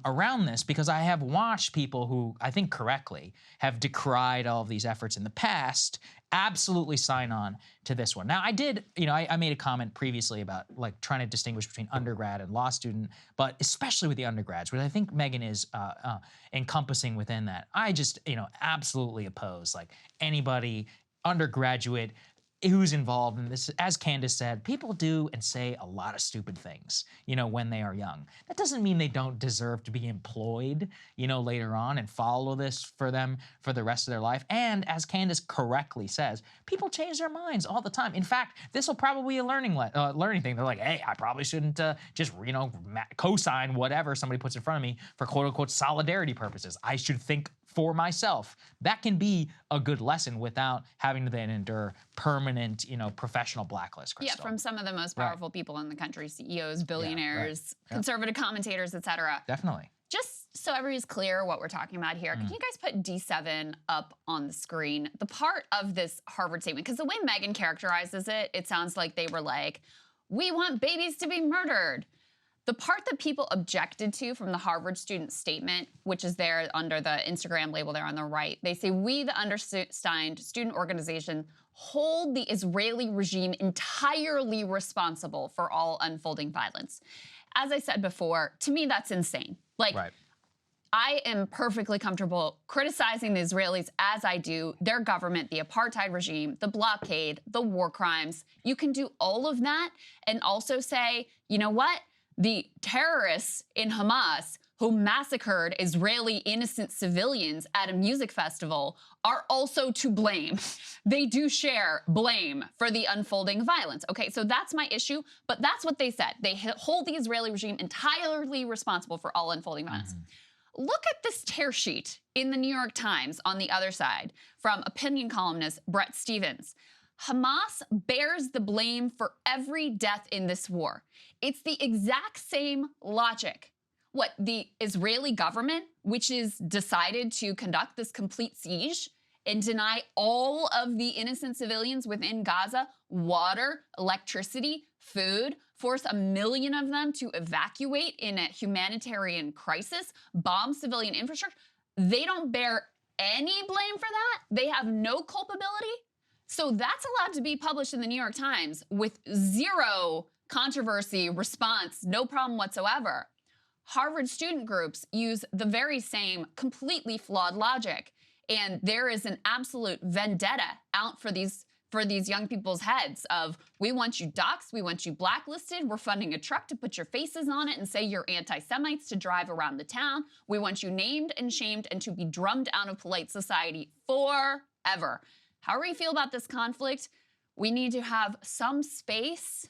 around this, because I have watched people who, I think correctly, have decried all of these efforts in the past absolutely sign on to this one. Now, I did, I made a comment previously about like trying to distinguish between undergrad and law student, but especially with the undergrads, which I think Megyn is encompassing within that. I just, absolutely oppose like anybody undergraduate who's involved in this. As Candace said, people do and say a lot of stupid things, when they are young. That doesn't mean they don't deserve to be employed, later on and follow this for them for the rest of their life. And as Candace correctly says, people change their minds all the time. In fact, this will probably be a learning thing. They're like, hey, I probably shouldn't just, co-sign whatever somebody puts in front of me for quote unquote solidarity purposes. I should think for myself. That can be a good lesson without having to then endure permanent, professional blacklist, Krystal. Yeah, from some of the most powerful people in the country, CEOs, billionaires, conservative commentators, et cetera. Definitely. Just so everybody's clear what we're talking about here, can you guys put D7 up on the screen? The part of this Harvard statement, because the way Megyn characterizes it, it sounds like they were like, we want babies to be murdered. The part that people objected to from the Harvard student statement, which is there under the Instagram label there on the right, they say, we, the undersigned student organization, hold the Israeli regime entirely responsible for all unfolding violence. As I said before, to me, that's insane. I am perfectly comfortable criticizing the Israelis as I do their government, the apartheid regime, the blockade, the war crimes. You can do all of that and also say, you know what? The terrorists in Hamas who massacred Israeli innocent civilians at a music festival are also to blame. They do share blame for the unfolding violence. Okay, so that's my issue, but that's what they said. They hold the Israeli regime entirely responsible for all unfolding violence. Look at this tear sheet in the New York Times on the other side from opinion columnist Bret Stephens. Hamas bears the blame for every death in this war. It's the exact same logic. What, the Israeli government, which is decided to conduct this complete siege and deny all of the innocent civilians within Gaza water, electricity, food, force 1 million of them to evacuate in a humanitarian crisis, bomb civilian infrastructure, they don't bear any blame for that? They have no culpability? So that's allowed to be published in the New York Times with zero controversy, response, no problem whatsoever. Harvard student groups use the very same completely flawed logic. And there is an absolute vendetta out for these young people's heads of, we want you doxxed, we want you blacklisted, we're funding a truck to put your faces on it and say you're anti-Semites to drive around the town. We want you named and shamed and to be drummed out of polite society forever. However you feel about this conflict, we need to have some space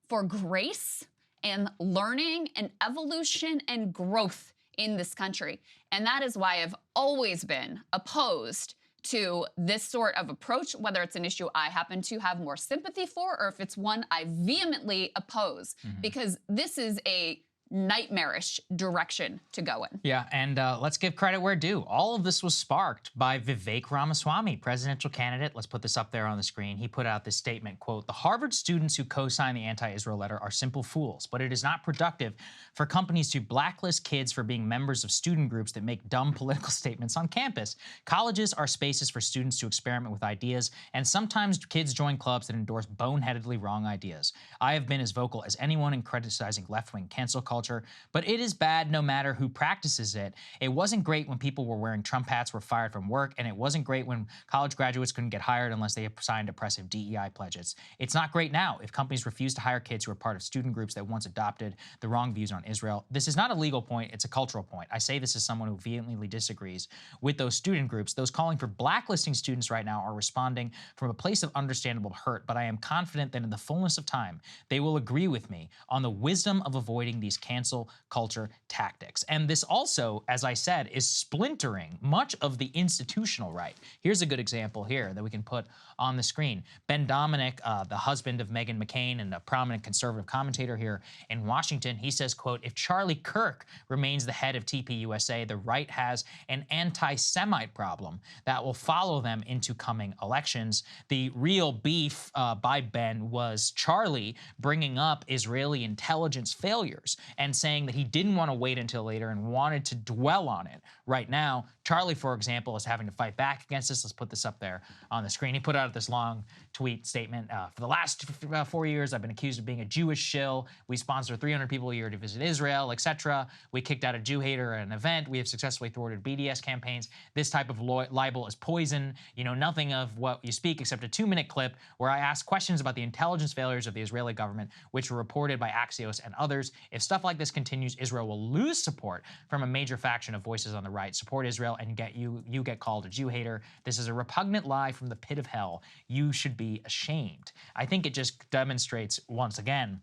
for grace and learning and evolution and growth in this country. And that is why I've always been opposed to this sort of approach, whether it's an issue I happen to have more sympathy for or if it's one I vehemently oppose, because this is a nightmarish direction to go in. Yeah, and let's give credit where due. All of this was sparked by Vivek Ramaswamy, presidential candidate. Let's put this up there on the screen. He put out this statement, quote, "The Harvard students who co-signed the anti-Israel letter are simple fools, but it is not productive for companies to blacklist kids for being members of student groups that make dumb political statements on campus. Colleges are spaces for students to experiment with ideas, and sometimes kids join clubs that endorse boneheadedly wrong ideas. I have been as vocal as anyone in criticizing left-wing cancel culture, but it is bad no matter who practices it. It wasn't great when people were wearing Trump hats were fired from work, and it wasn't great when college graduates couldn't get hired unless they signed oppressive DEI pledges. It's not great now if companies refuse to hire kids who are part of student groups that once adopted the wrong views on Israel. This is not a legal point, it's a cultural point. I say this as someone who vehemently disagrees with those student groups. Those calling for blacklisting students right now are responding from a place of understandable hurt, but I am confident that in the fullness of time, they will agree with me on the wisdom of avoiding these cancel culture tactics." And this also, as I said, is splintering much of the institutional right. Here's a good example here that we can put on the screen. Ben Dominic, the husband of Meghan McCain and a prominent conservative commentator here in Washington, he says, quote, "If Charlie Kirk remains the head of TPUSA, the right has an anti-Semite problem that will follow them into coming elections." The real beef by Ben was Charlie bringing up Israeli intelligence failures and saying that he didn't want to wait until later and wanted to dwell on it right now Charlie, for example, is having to fight back against this. Let's put this up there on the screen. He put out this long tweet statement. For the last 4 years, I've been accused of being a Jewish shill. We sponsor 300 people a year to visit Israel, etc. We kicked out a Jew hater at an event. We have successfully thwarted BDS campaigns. This type of libel is poison. You know nothing of what you speak except a 2-minute clip where I ask questions about the intelligence failures of the Israeli government, which were reported by Axios and others. If stuff like this continues, Israel will lose support from a major faction of voices on the right. Support Israel and you get called a Jew hater. This is a repugnant lie from the pit of hell. You should be ashamed. I think it just demonstrates once again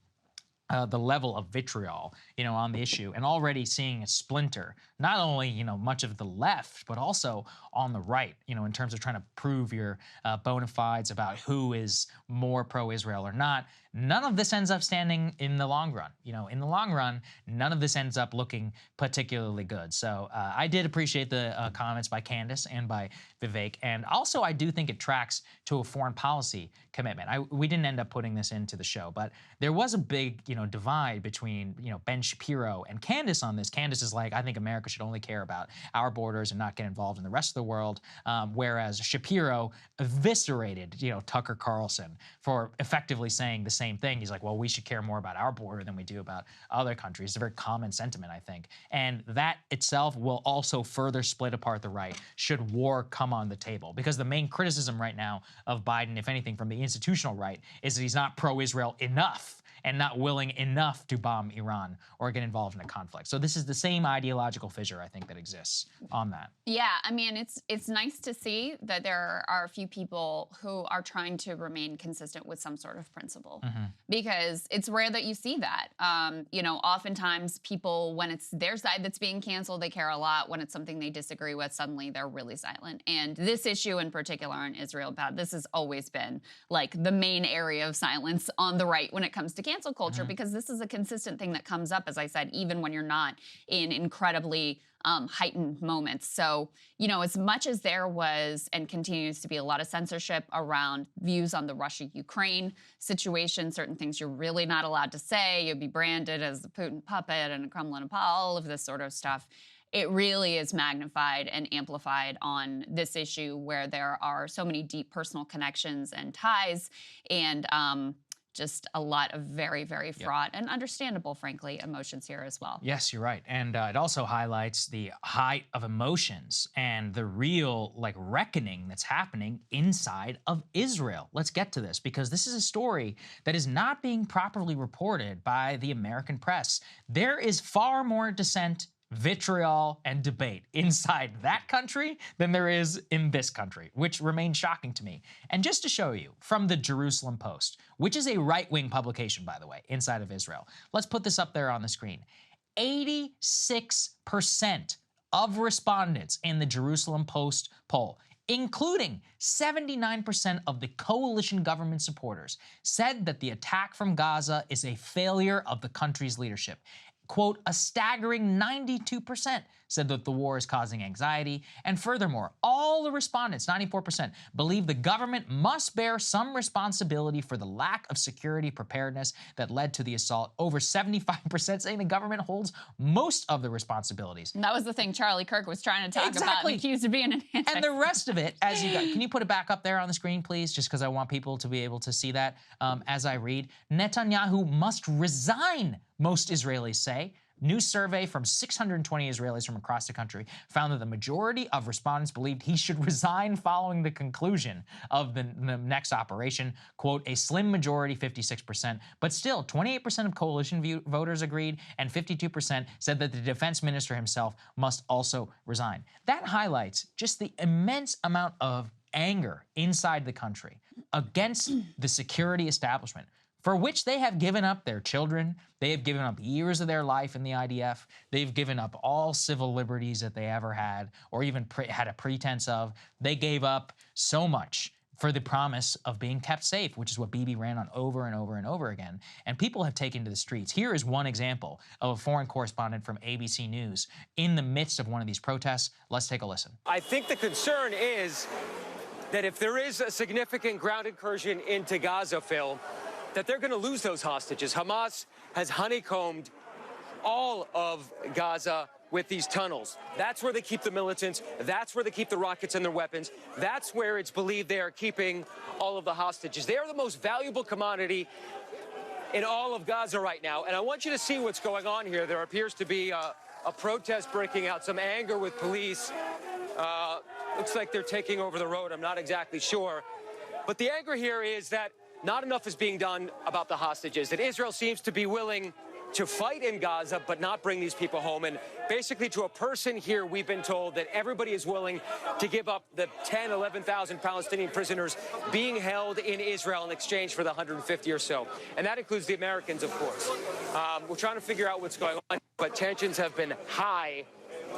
the level of vitriol, on the issue, and already seeing a splinter, not only, much of the left, but also on the right, in terms of trying to prove your bona fides about who is more pro-Israel or not. None of this ends up standing in the long run. In the long run, none of this ends up looking particularly good. So I did appreciate the comments by Candace and by Vivek. And also, I do think it tracks to a foreign policy commitment. We didn't end up putting this into the show, but there was a big, divide between, Ben Shapiro and Candace on this. Candace is like, I think America should only care about our borders and not get involved in the rest of the world. Whereas Shapiro eviscerated, Tucker Carlson for effectively saying the same thing. He's like, well, we should care more about our border than we do about other countries. It's a very common sentiment, I think. And that itself will also further split apart the right should war come on the table. Because the main criticism right now of Biden, if anything, from the institutional right, is that he's not pro-Israel enough and not willing enough to bomb Iran or get involved in a conflict. So this is the same ideological fissure, I think, that exists on that. Yeah, I mean, it's nice to see that there are a few people who are trying to remain consistent with some sort of principle, because it's rare that you see that. Oftentimes people, when it's their side that's being canceled, they care a lot. When it's something they disagree with, suddenly they're really silent. And this issue in particular on Israel, this has always been like the main area of silence on the right when it comes to cancel culture, because this is a consistent thing that comes up, as I said, even when you're not in incredibly heightened moments. So, as much as there was and continues to be a lot of censorship around views on the Russia-Ukraine situation, certain things you're really not allowed to say, you'd be branded as the Putin puppet and a Kremlin and all of this sort of stuff, it really is magnified and amplified on this issue where there are so many deep personal connections and ties, and just a lot of very, very fraught and understandable, frankly, emotions here as well. Yes, you're right. And it also highlights the height of emotions and the real reckoning that's happening inside of Israel. Let's get to this, because this is a story that is not being properly reported by the American press. There is far more dissent, vitriol, and debate inside that country than there is in this country, which remains shocking to me. And just to show you, from the Jerusalem Post, which is a right-wing publication, by the way, inside of Israel. Let's put this up there on the screen. 86% of respondents in the Jerusalem Post poll, including 79% of the coalition government supporters, said that the attack from Gaza is a failure of the country's leadership. Quote, a staggering 92% said that the war is causing anxiety. And furthermore, all the respondents, 94%, believe the government must bear some responsibility for the lack of security preparedness that led to the assault. Over 75% saying the government holds most of the responsibilities. And that was the thing Charlie Kirk was trying to talk about, and accused of being an anti. And the rest of it, as you got, can you put it back up there on the screen, please? Just because I want people to be able to see that as I read. Netanyahu must resign, most Israelis say. New survey from 620 Israelis from across the country found that the majority of respondents believed he should resign following the conclusion of the next operation. Quote, a slim majority, 56%, but still 28% of coalition voters agreed, and 52% said that the defense minister himself must also resign. That highlights just the immense amount of anger inside the country against the security establishment, for which they have given up their children, they have given up years of their life in the IDF, they've given up all civil liberties that they ever had, or even had a pretense of. They gave up so much for the promise of being kept safe, which is what Bibi ran on over and over and over again. And people have taken to the streets. Here is one example of a foreign correspondent from ABC News in the midst of one of these protests. Let's take a listen. I think the concern is that if there is a significant ground incursion into Gaza, Phil, that they're going to lose those hostages. Hamas has honeycombed all of Gaza with these tunnels. That's where they keep the militants. That's where they keep the rockets and their weapons. That's where it's believed they are keeping all of the hostages. They are the most valuable commodity in all of Gaza right now. And I want you to see what's going on here. There appears to be a protest breaking out, some anger with police. Looks like they're taking over the road. I'm not exactly sure. But the anger here is that not enough is being done about the hostages, that Israel seems to be willing to fight in Gaza but not bring these people home. And basically to a person here, we've been told that everybody is willing to give up the 10, 11,000 Palestinian prisoners being held in Israel in exchange for the 150 or so. And that includes the Americans, of course. We're trying to figure out what's going on, but tensions have been high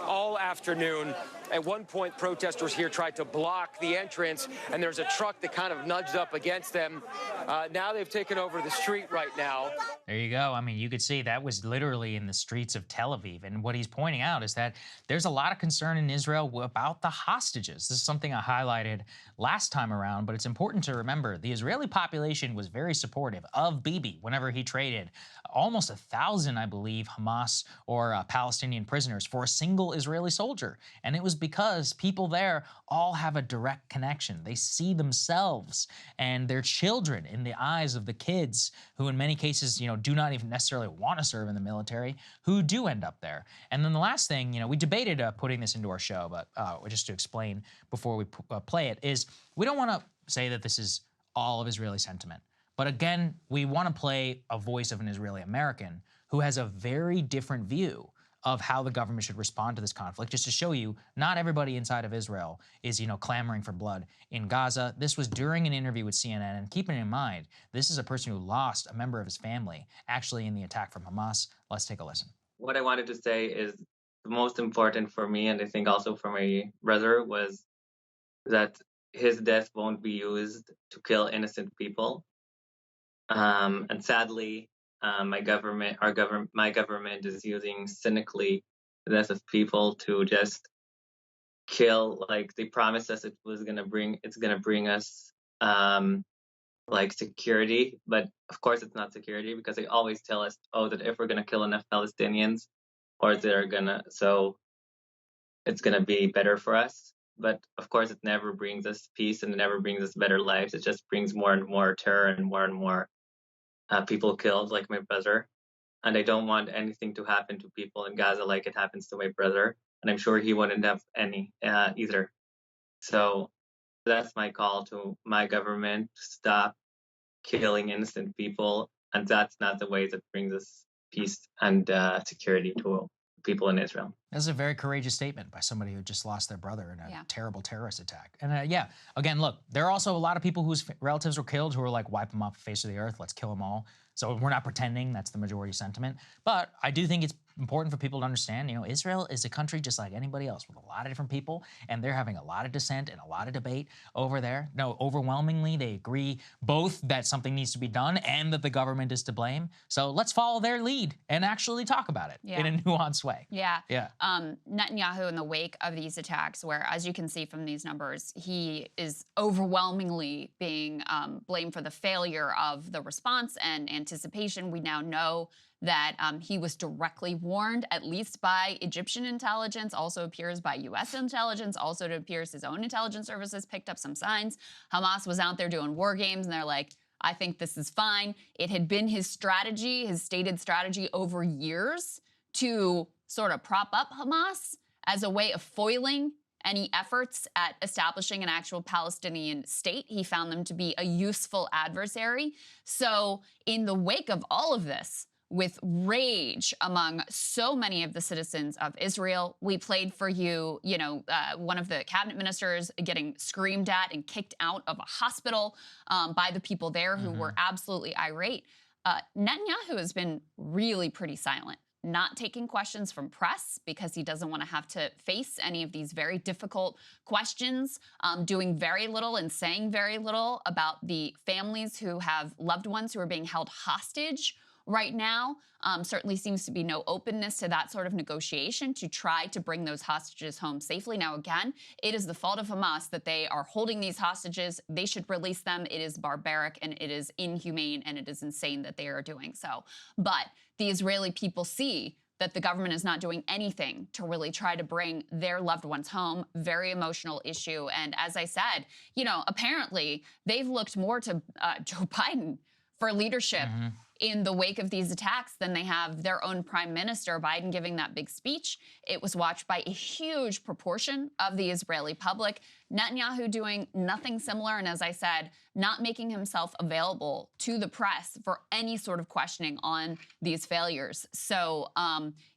all afternoon. At one point, protesters here tried to block the entrance, and there's a truck that kind of nudged up against them. Now they've taken over the street right now. There you go. I mean, you could see that was literally in the streets of Tel Aviv. And what he's pointing out is that there's a lot of concern in Israel about the hostages. This is something I highlighted last time around, but it's important to remember the Israeli population was very supportive of Bibi whenever he traded almost 1,000, I believe, Hamas or Palestinian prisoners for a single Israeli soldier. And it was because people there all have a direct connection. They see themselves and their children in the eyes of the kids who in many cases, do not even necessarily want to serve in the military, who do end up there. And then the last thing, we debated putting this into our show, but just to explain before we play it, is we don't want to say that this is all of Israeli sentiment. But again, we want to play a voice of an Israeli American who has a very different view of how the government should respond to this conflict, just to show you not everybody inside of Israel is, clamoring for blood in Gaza. This was during an interview with CNN, and keeping in mind, this is a person who lost a member of his family actually in the attack from Hamas. Let's take a listen. What I wanted to say is the most important for me, and I think also for my brother, was that his death won't be used to kill innocent people. And sadly, my government is using cynically the death of people to just kill. Like they promised us it's gonna bring us like security, but of course it's not security because they always tell us, that if we're gonna kill enough Palestinians, so it's gonna be better for us. But of course it never brings us peace and it never brings us better lives. It just brings more and more terror and more people killed, like my brother. And I don't want anything to happen to people in Gaza like it happens to my brother. And I'm sure he wouldn't have any either. So that's my call to my government to stop killing innocent people. And that's not the way that brings us peace and security to people in Israel. That's a very courageous statement by somebody who just lost their brother in a terrible terrorist attack. And again, look, there are also a lot of people whose relatives were killed who are like, wipe them off the face of the earth, let's kill them all. So we're not pretending that's the majority sentiment. But I do think it's important for people to understand, Israel is a country just like anybody else with a lot of different people, and they're having a lot of dissent and a lot of debate over there. No, overwhelmingly, they agree both that something needs to be done and that the government is to blame. So let's follow their lead and actually talk about it in a nuanced way. Yeah. Yeah. Netanyahu, in the wake of these attacks, where, as you can see from these numbers, he is overwhelmingly being blamed for the failure of the response and anticipation. We now know that he was directly warned, at least by Egyptian intelligence, also appears by U.S. intelligence, also it appears his own intelligence services picked up some signs. Hamas was out there doing war games, and they're like, I think this is fine. It had been his strategy, his stated strategy over years to sort of prop up Hamas as a way of foiling any efforts at establishing an actual Palestinian state. He found them to be a useful adversary. So in the wake of all of this, with rage among so many of the citizens of Israel, we played for you, one of the cabinet ministers getting screamed at and kicked out of a hospital by the people there who were absolutely irate. Netanyahu has been really pretty silent, not taking questions from press because he doesn't want to have to face any of these very difficult questions, doing very little and saying very little about the families who have loved ones who are being held hostage right now. Certainly seems to be no openness to that sort of negotiation to try to bring those hostages home safely. Now, again, it is the fault of Hamas that they are holding these hostages. They should release them. It is barbaric and it is inhumane and it is insane that they are doing so. But the Israeli people see that the government is not doing anything to really try to bring their loved ones home. Very emotional issue. And as I said, you know, apparently they've looked more to Joe Biden for leadership in the wake of these attacks than they have their own prime minister. Biden giving that big speech, it was watched by a huge proportion of the Israeli public. Netanyahu doing nothing similar, and as I said, not making himself available to the press for any sort of questioning on these failures. So,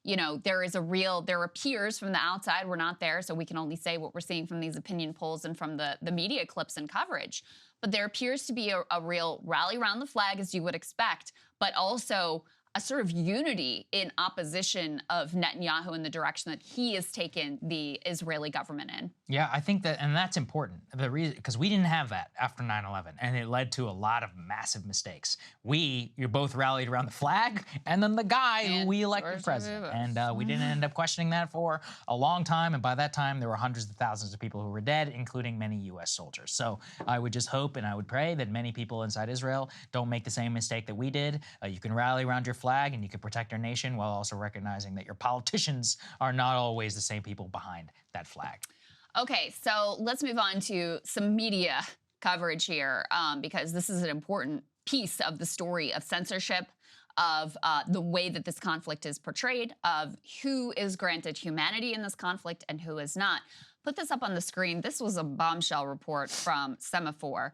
you know, there appears from the outside, we're not there, so we can only say what we're seeing from these opinion polls and from the media clips and coverage. But there appears to be a real rally around the flag, as you would expect, but also a sort of unity in opposition of Netanyahu in the direction that he has taken the Israeli government in. Yeah, I think that, and that's important. The reason, because we didn't have that after 9/11, and it led to a lot of massive mistakes. You both rallied around the flag, and then the guy who we elected president, and we didn't end up questioning that for a long time. And by that time, there were hundreds of thousands of people who were dead, including many U.S. soldiers. So I would just hope, and I would pray that many people inside Israel don't make the same mistake that we did. You can rally around your flag, and you can protect our nation while also recognizing that your politicians are not always the same people behind that flag. Okay, so let's move on to some media coverage here, because this is an important piece of the story of censorship, of the way that this conflict is portrayed, of who is granted humanity in this conflict and who is not. Put this up on the screen. This was a bombshell report from Semaphore.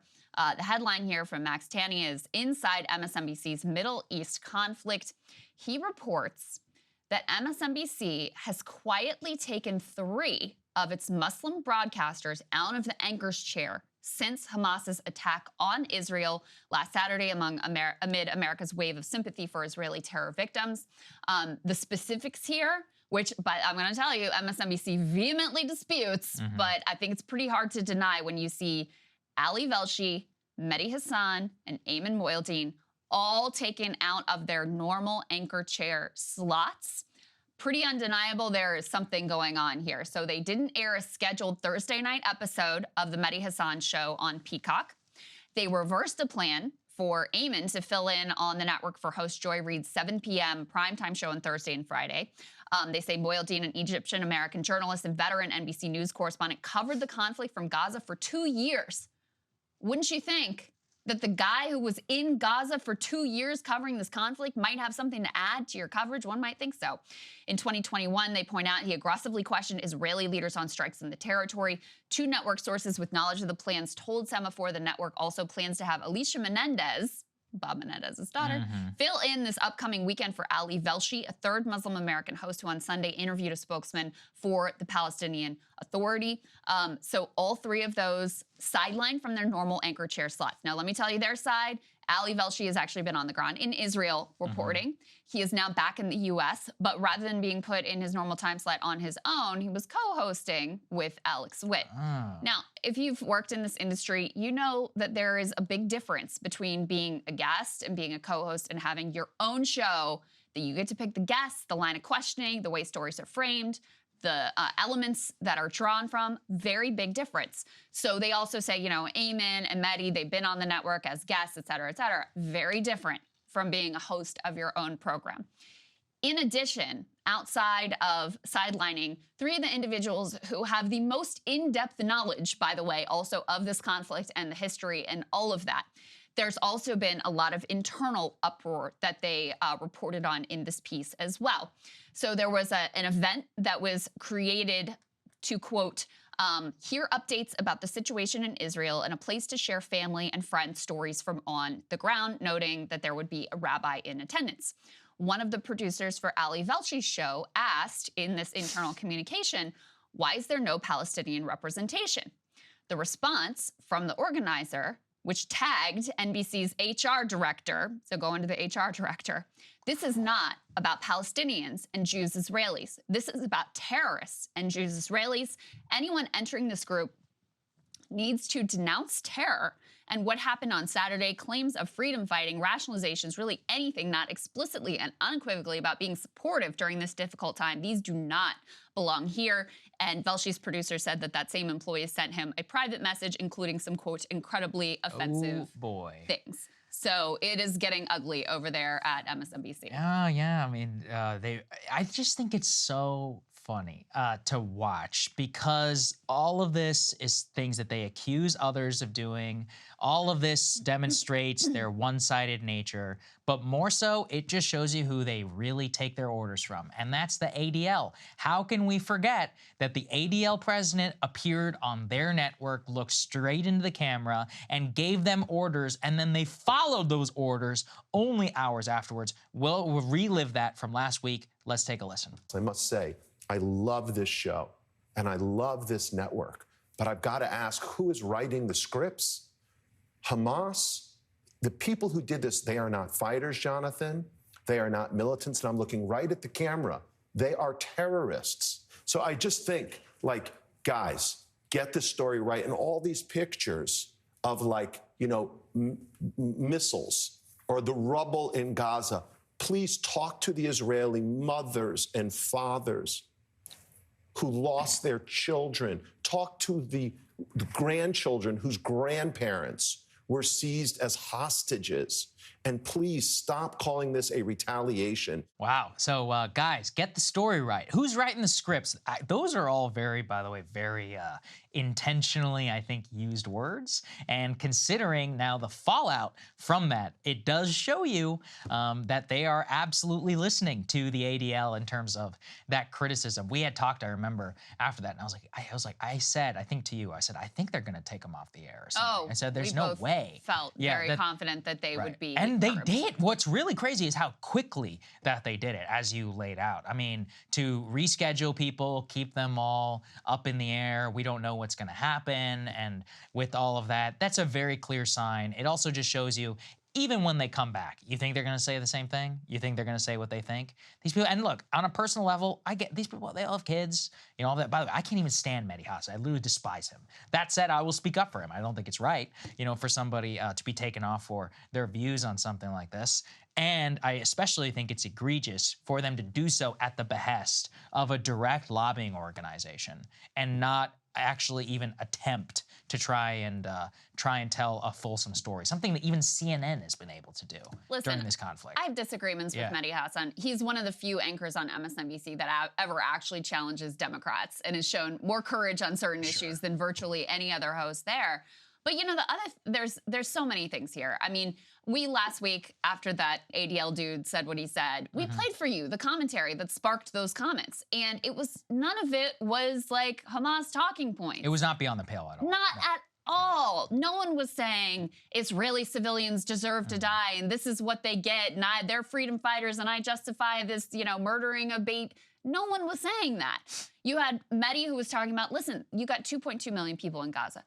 The headline here from Max Tanny is Inside MSNBC's Middle East Conflict. He reports that MSNBC has quietly taken 3 of its Muslim broadcasters out of the anchor's chair since Hamas's attack on Israel last Saturday amid America's wave of sympathy for Israeli terror victims. The specifics here, which, but I'm going to tell you, MSNBC vehemently disputes, but I think it's pretty hard to deny when you see Ali Velshi, Mehdi Hassan, and Ayman Moildeen all taken out of their normal anchor chair slots. Pretty undeniable there is something going on here. So they didn't air a scheduled Thursday night episode of the Mehdi Hassan show on Peacock. They reversed a plan for Ayman to fill in on the network for host Joy Reid's 7 p.m. primetime show on Thursday and Friday. They say Moildeen, an Egyptian-American journalist and veteran NBC News correspondent, covered the conflict from Gaza for 2 years. Wouldn't you think that the guy who was in Gaza for 2 years covering this conflict might have something to add to your coverage? One might think so. In 2021, they point out he aggressively questioned Israeli leaders on strikes in the territory. 2 network sources with knowledge of the plans told Semaphore the network also plans to have Alicia Menendez, Bob Menendez's daughter, fill in this upcoming weekend for Ali Velshi, a 3rd Muslim American host who on Sunday interviewed a spokesman for the Palestinian Authority. So all 3 of those sidelined from their normal anchor chair slots. Now, let me tell you their side. Ali Velshi has actually been on the ground in Israel reporting. He is now back in the U.S., but rather than being put in his normal time slot on his own, he was co-hosting with Alex Witt. Now, if you've worked in this industry, you know that there is a big difference between being a guest and being a co-host and having your own show that you get to pick the guests, the line of questioning, the way stories are framed, the elements that are drawn from. Very big difference. So they also say, you know, Ayman and Mehdi, they've been on the network as guests, et cetera, et cetera. Very different from being a host of your own program. In addition, outside of sidelining 3 of the individuals who have the most in-depth knowledge, by the way, also of this conflict and the history and all of that, there's also been a lot of internal uproar that they reported on in this piece as well. So there was an event that was created to, quote, hear updates about the situation in Israel and a place to share family and friend stories from on the ground, noting that there would be a rabbi in attendance. One of the producers for Ali Velchi's show asked in this internal communication, why is there no Palestinian representation? The response from the organizer, which tagged NBC's HR director, so go into the HR director, this is not about Palestinians and Jews Israelis. This is about terrorists and Jews Israelis. Anyone entering this group needs to denounce terror and what happened on Saturday, claims of freedom fighting, rationalizations, really anything not explicitly and unequivocally about being supportive during this difficult time. These do not belong here. And Velchi's producer said that that same employee sent him a private message, including some, quote, incredibly offensive things. So it is getting ugly over there at MSNBC. Oh, yeah. I mean, I just think it's so funny to watch because all of this is things that they accuse others of doing. All of this demonstrates their one-sided nature, but more so, it just shows you who they really take their orders from, and that's the ADL. How can we forget that the ADL president appeared on their network, looked straight into the camera, and gave them orders, and then they followed those orders only hours afterwards? We'll relive that from last week. Let's take a listen. I must say, I love this show, and I love this network, but I've got to ask, who is writing the scripts? Hamas? The people who did this, they are not fighters, Jonathan. They are not militants, and I'm looking right at the camera. They are terrorists. So I just think, like, guys, get the story right. And all these pictures of, like, you know, missiles or the rubble in Gaza, please talk to the Israeli mothers and fathers who lost their children. Talk to the grandchildren whose grandparents were seized as hostages. And please stop calling this a retaliation. Wow. So, guys, get the story right. Who's writing the scripts? Those are all very, by the way, very intentionally, I think, used words. And considering now the fallout from that, it does show you that they are absolutely listening to the ADL in terms of that criticism. We had talked, I remember, after that, and I said, I think to you, I said, I think they're going to take them off the air or something. I said, there's no way. Felt very confident that they would be. And they did. What's really crazy is how quickly that they did it, as you laid out. I mean, to reschedule people, keep them all up in the air, we don't know what's going to happen. And with all of that, that's a very clear sign. It also just shows you, even when they come back, you think they're going to say the same thing? You think they're going to say what they think? These people, and look, on a personal level, I get these people, they all have kids, you know, all that. By the way, I can't even stand Mehdi Hasan. I literally despise him. That said, I will speak up for him. I don't think it's right, you know, for somebody to be taken off for their views on something like this. And I especially think it's egregious for them to do so at the behest of a direct lobbying organization and not actually even attempt to try and tell a fulsome story, something that even CNN has been able to do during this conflict. I have disagreements with Mehdi Hasan. He's one of the few anchors on MSNBC that ever actually challenges Democrats and has shown more courage on certain issues than virtually any other host there. But you know, there's so many things here. I mean, we last week, after that ADL dude said what he said, we played for you the commentary that sparked those comments. And none of it was like Hamas talking points. It was not beyond the pale at all. Not at all. No one was saying Israeli civilians deserve to die and this is what they get and they're freedom fighters and I justify this, you know, murdering of bait. No one was saying that. You had Mehdi who was talking about, listen, you got 2.2 million people in Gaza.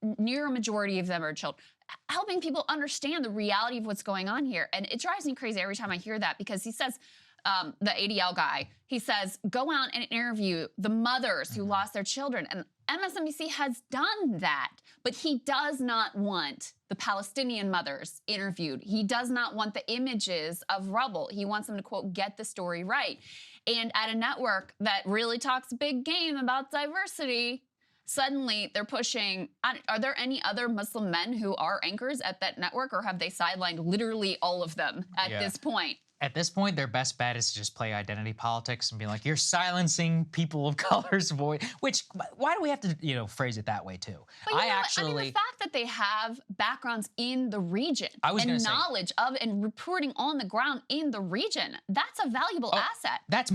Near a majority of them are children. Helping people understand the reality of what's going on here. And it drives me crazy every time I hear that because he says, the ADL guy, he says, go out and interview the mothers who lost their children. And MSNBC has done that, but he does not want the Palestinian mothers interviewed. He does not want the images of rubble. He wants them to, quote, get the story right. And at a network that really talks big game about diversity, suddenly they're pushing, are there any other Muslim men who are anchors at that network, or have they sidelined literally all of them at this point? At this point, their best bet is to just play identity politics and be like, you're silencing people of color's voice, which, why do we have to, you know, phrase it that way too? But I mean, the fact that they have backgrounds in the region and knowledge of and reporting on the ground in the region, that's a valuable asset. That's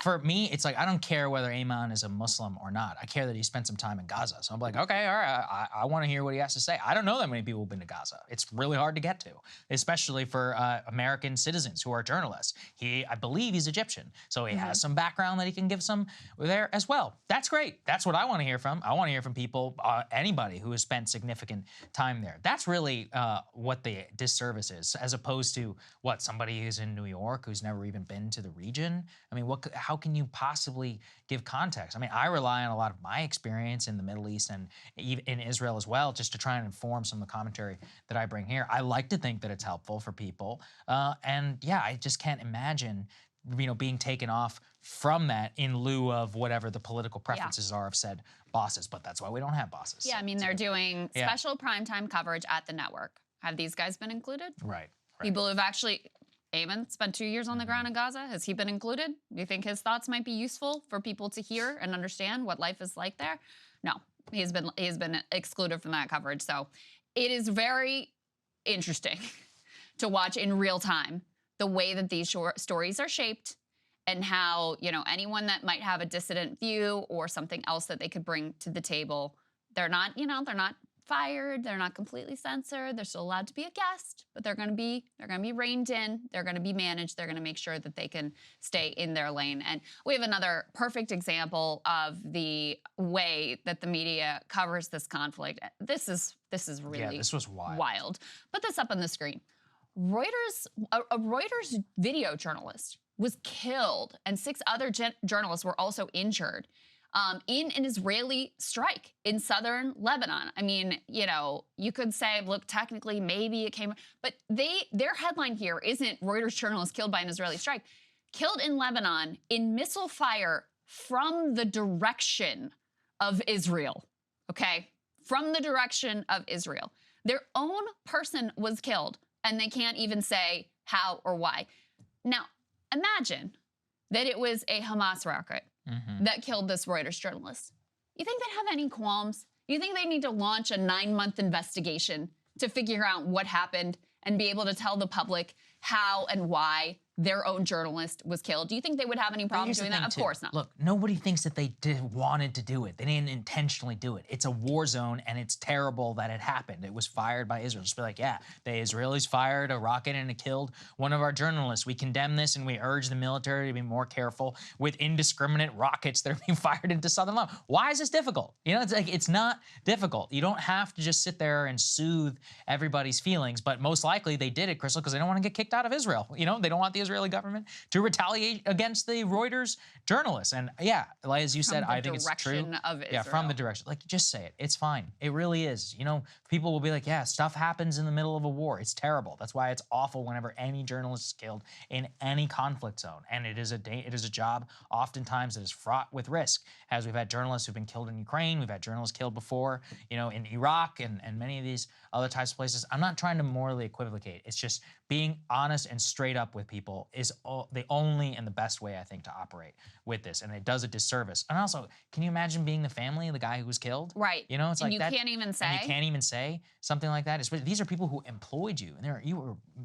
for me, it's like, I don't care whether Ayman is a Muslim or not. I care that he spent some time in Gaza. So I'm like, okay, all right, I want to hear what he has to say. I don't know that many people have been to Gaza. It's really hard to get to, especially for American citizens who are journalists. I believe he's Egyptian, so he has some background that he can give some there as well. That's great. That's what I want to hear from. I want to hear from people, anybody who has spent significant time there. That's really what the disservice is, as opposed to somebody who's in New York who's never even been to the region. I mean, how can you possibly give context? I mean, I rely on a lot of my experience in the Middle East and even in Israel as well, just to try and inform some of the commentary that I bring here. I like to think that it's helpful for people, and yeah, I just can't imagine, you know, being taken off from that in lieu of whatever the political preferences are of said bosses. But that's why we don't have bosses. Yeah, I mean, they're doing special primetime coverage at the network. Have these guys been included? Right. People who've actually, Eamon spent 2 years on the ground in Gaza. Has he been included? Do you think his thoughts might be useful for people to hear and understand what life is like there? No, he has been excluded from that coverage. So it is very interesting to watch in real time the way that these stories are shaped and how, you know, anyone that might have a dissident view or something else that they could bring to the table, they're not, you know, they're not fired, they're not completely censored, they're still allowed to be a guest, but they're going to be reined in, they're going to be managed, they're going to make sure that they can stay in their lane. And we have another perfect example of the way that the media covers this conflict. This is really this was wild. Put this up on the screen. Reuters, a Reuters video journalist was killed, and 6 other journalists were also injured in an Israeli strike in southern Lebanon. I mean, you know, you could say, look, technically, maybe it came, but their headline here isn't Reuters journalist killed by an Israeli strike. Killed in Lebanon in missile fire from the direction of Israel, okay? From the direction of Israel. Their own person was killed, and they can't even say how or why. Now, imagine that it was a Hamas rocket that killed this Reuters journalist. You think they'd have any qualms? You think they need to launch a 9-month investigation to figure out what happened and be able to tell the public how and why their own journalist was killed? Do you think they would have any problem doing that? Of course not. Look, nobody thinks that they wanted to do it. They didn't intentionally do it. It's a war zone, and it's terrible that it happened. It was fired by Israel. Just be like, yeah, the Israelis fired a rocket and it killed one of our journalists. We condemn this, and we urge the military to be more careful with indiscriminate rockets that are being fired into southern Lebanon. Why is this difficult? You know, it's like, it's not difficult. You don't have to just sit there and soothe everybody's feelings, but most likely they did it, Krystal, because they don't want to get kicked out of Israel. You know, they don't want the Israeli government to retaliate against the Reuters journalists. And yeah, like as you said, I think it's true. Yeah, from the direction. Like, just say it. It's fine. It really is. You know, people will be like, yeah, stuff happens in the middle of a war. It's terrible. That's why it's awful whenever any journalist is killed in any conflict zone. And it is a job oftentimes that is fraught with risk. As we've had journalists who've been killed in Ukraine, we've had journalists killed before, you know, in Iraq and many of these other types of places. I'm not trying to morally equivocate. It's just being honest and straight up with people is the only and the best way, I think, to operate with this. And it does a disservice. And also, can you imagine being the family of the guy who was killed? Right. You know, it's and like you that. Can't even say. And you can't even say something like that. These are people who employed you, and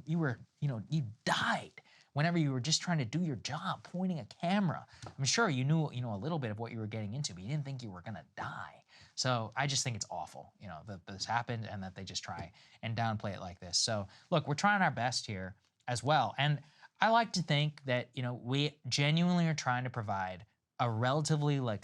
you died whenever you were just trying to do your job, pointing a camera. I'm sure you knew, a little bit of what you were getting into, but you didn't think you were gonna die. So I just think it's awful, that this happened and that they just try and downplay it like this. So look, we're trying our best here as well. And I like to think that, we genuinely are trying to provide a relatively or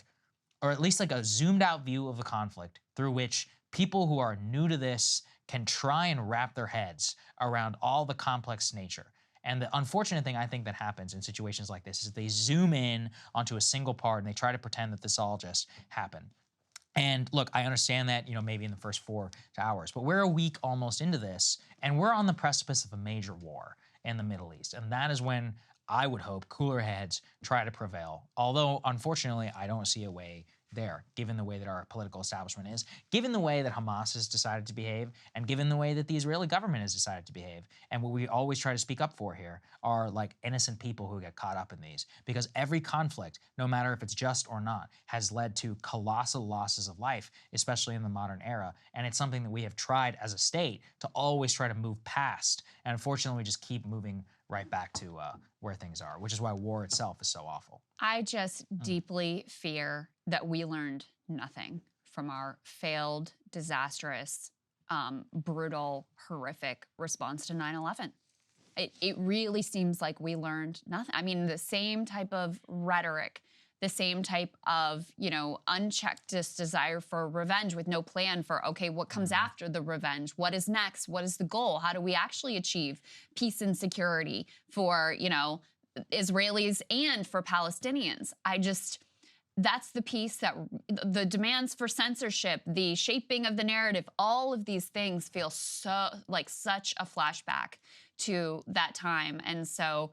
at least a zoomed out view of the conflict through which people who are new to this can try and wrap their heads around all the complex nature. And the unfortunate thing I think that happens in situations like this is they zoom in onto a single part and they try to pretend that this all just happened. And look, I understand that, maybe in the first 4 hours, but we're a week almost into this, and we're on the precipice of a major war in the Middle East. And that is when I would hope cooler heads try to prevail. Although, unfortunately, I don't see a way there, given the way that our political establishment is, given the way that Hamas has decided to behave, and given the way that the Israeli government has decided to behave. And what we always try to speak up for here are innocent people who get caught up in these. Because every conflict, no matter if it's just or not, has led to colossal losses of life, especially in the modern era. And it's something that we have tried as a state to always try to move past. And unfortunately, we just keep moving right back to where things are, which is why war itself is so awful. I just deeply fear that we learned nothing from our failed, disastrous, brutal, horrific response to 9/11. It really seems like we learned nothing. I mean, the same type of rhetoric, the same type of, unchecked desire for revenge with no plan for, okay, what comes after the revenge? What is next? What is the goal? How do we actually achieve peace and security for, Israelis and for Palestinians? That's the piece that the demands for censorship, the shaping of the narrative, all of these things feel so like such a flashback to that time. And so,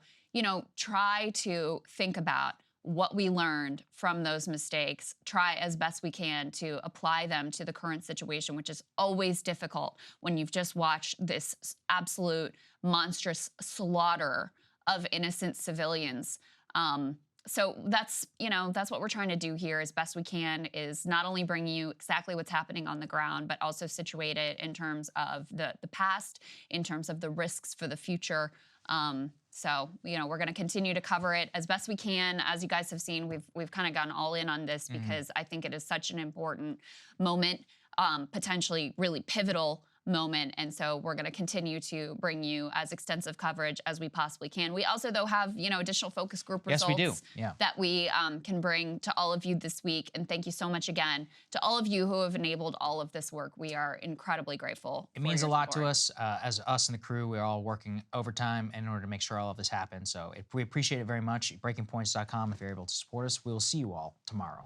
try to think about what we learned from those mistakes, try as best we can to apply them to the current situation, which is always difficult when you've just watched this absolute monstrous slaughter of innocent civilians. So that's, that's what we're trying to do here as best we can, is not only bring you exactly what's happening on the ground, but also situate it in terms of the past, in terms of the risks for the future. So, we're going to continue to cover it as best we can. As you guys have seen, we've kind of gone all in on this because I think it is such an important moment, potentially really pivotal moment. And so we're going to continue to bring you as extensive coverage as we possibly can. We also, though, have, additional focus group results Yes, we do. Yeah. that we can bring to all of you this week. And thank you so much again to all of you who have enabled all of this work. We are incredibly grateful. It means a lot to us. As us and the crew, we're all working overtime in order to make sure all of this happens. So we appreciate it very much. BreakingPoints.com. If you're able to support us, we'll see you all tomorrow.